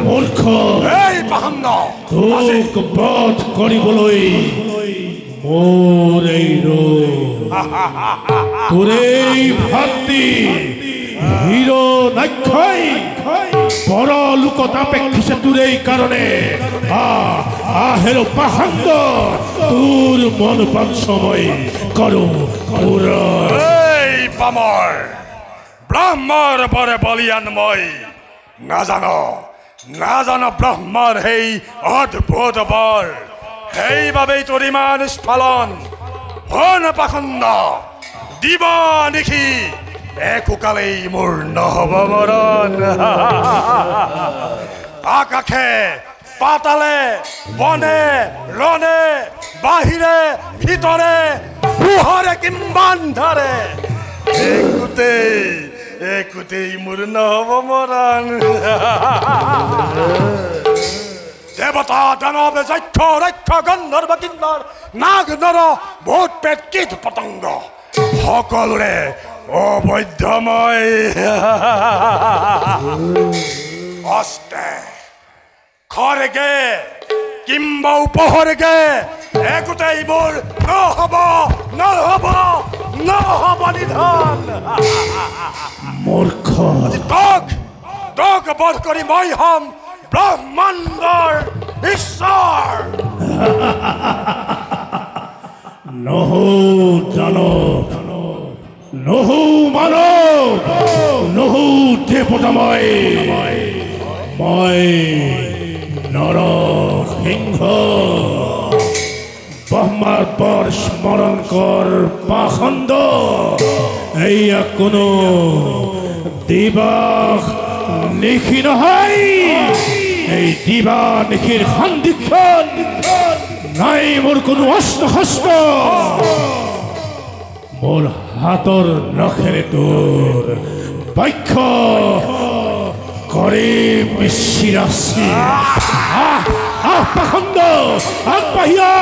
মূৰ্খ এই পাখণ্ড তোক বধ কৰিবলৈ মোৰ এই ৰূপ তোৰ এই ভক্তি হিরো নাক্ষয় বড় লোকত আপেক্ষিছে তোর এই কারণে হেরো পাহান্দ তোর মন পান সময় করো এই পামর ব্রহ্মার পরে বলিয়ান মই না জানো ব্রহ্মার সেই অদ্ভুত বল সেইবাবেই তোর ইমান স্ফলন হন পাখন্দ দিব নিশি একোকালেই মোৰ নহব মৰণ আকাশে পাতালে বনে ৰণে বাহিৰে ভিতৰে পোহৰে কিম্বা আন্ধাৰে একোতেই মোৰ নহব মৰণ দেৱতা দানৱ যক্ষ ৰক্ষ গন্ধৰ্ব কিন্নৰ নাগ নৰ ভূত প্ৰেত কীট পতংগ সকলোৰে অবৈধময় অস্তে খড়গে কিম্বা উপহৰগে একোটাই মোৰ নহব নিধন মূৰ্খ তোক বধ কৰি মই হম ব্ৰহ্মাণ্ডৰ ঈশ্বৰ নহো দানৱ নহো মানৱ নহো দেৱতাময় মই নৰসিংহ ব্ৰহ্মাৰ পৰ স্মৰণ কৰ পাখণ্ড এয়া কোনো দিবাস নিশি নহয় এই দিবা নিশিৰ সন্ধিক্ষণ নাই মোৰ কোনো অস্ত্ৰ শস্ত্ৰ মোৰ হাতৰ নখেৰে তোৰ বক্ষ কৰিম বিশিৰাশি পাখণ্ড আগবাঢ়িয়া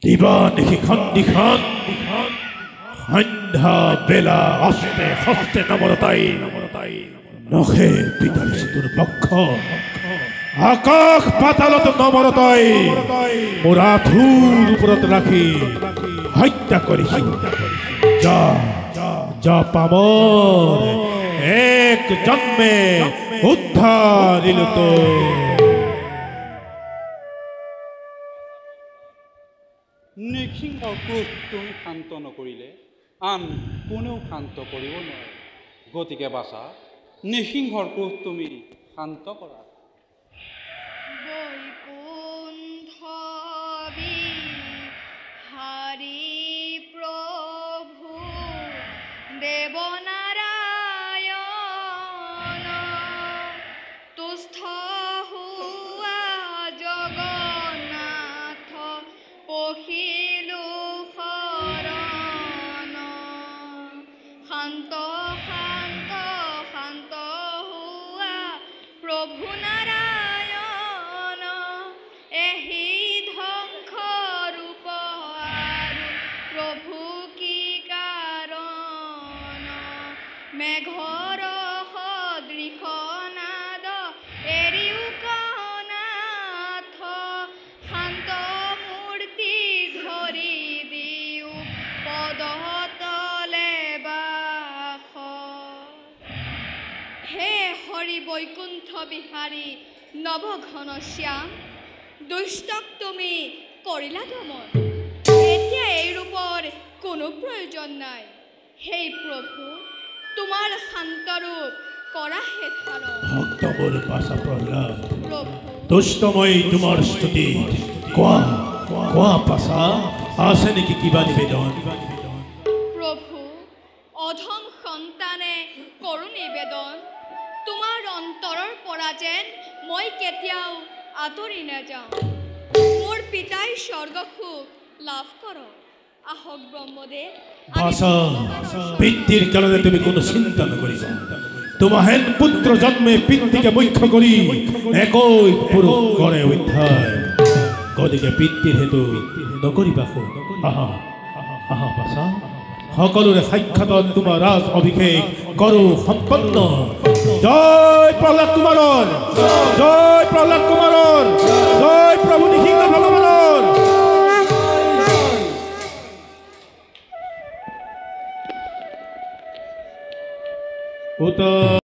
দিবা নিশি খন্দিখন সন্ধ্যা বেলা অস্তে হস্তে নমৰতাই নখে পিতালিছে তোৰ বক্ষ আকাশ পাতালত নমৰতাই মোৰ আঁঠুৰ ওপৰত ৰাখি হত্যা কৰিছো যা যা পামৰ এক জন্মে উদ্ধাৰিলো নৃসিংহৰ ক্ৰোধ তুমি শান্ত নকৰিলে আন কোনেও শান্ত কৰিব নোৱাৰে গতিকে বাছা নৃসিংহৰ ক্ৰোধ তুমি শান্ত কৰা বৈকুণ্ঠ বিহাৰী প্ৰভু দেৱনাৰায়ণ তুষ্ঠ হোৱা জগন্নাথ পখিলো শৰণ শান্ত শান্ত শান্ত হোৱা প্ৰভু নাৰায়ণ এহি ধ্বংস ৰূপ আৰু প্ৰভু কি কাৰণ মেঘৰ সদৃশ নাদ এৰিও কনাথ শান্ত মূৰ্তি ধৰি দিও পদতলে বাস হে হৰি বৈকুণ্ঠ বিহাৰী নৱঘন শ্যাম দুষ্টক তুমি কৰিলা দমন এতিয়া এই ৰূপৰ কোনো প্ৰয়োজন নাই হে প্ৰভু তোমাৰ শান্ত ৰূপ কৰা হে ধাৰণ ভক্ত মোৰ পাছা প্ৰহ্লাদ প্ৰভু দুষ্টময় তোমাৰ স্তুতি কোৱা পাছা আছে নেকি কিবা নিবেদন প্ৰভু অধম সন্তানে কৰো নিবেদন তোমাৰ অন্তৰৰ পৰা যেন মই কেতিয়াও আঁতৰি নাযাওঁ মোৰ পিতাই স্বৰ্গ সুখ লাভ কৰক আহক ব্ৰহ্মদেৱ পাছা পিতৃৰ কাৰণে তুমি কোনো চিন্তা নকৰিবা তোমাৰ হেন পুত্ৰ জন্মে পিতৃকে মুখ্য কৰি একই পুৰুষ কৰে উদ্ধাৰ গতিকে পিতৃৰ হেতু নকৰিবা আহা আহা পাছা সকলোৰে সাক্ষাতত তোমাৰ ৰাজ অভিষেক কৰো সম্পন্ন জয় প্ৰহ্লাদ কুমাৰৰ জয় প্ৰহ্লাদ কুমাৰৰ জয় প্ৰভু নৃসিংহ ভগৱানৰ উত্তৰ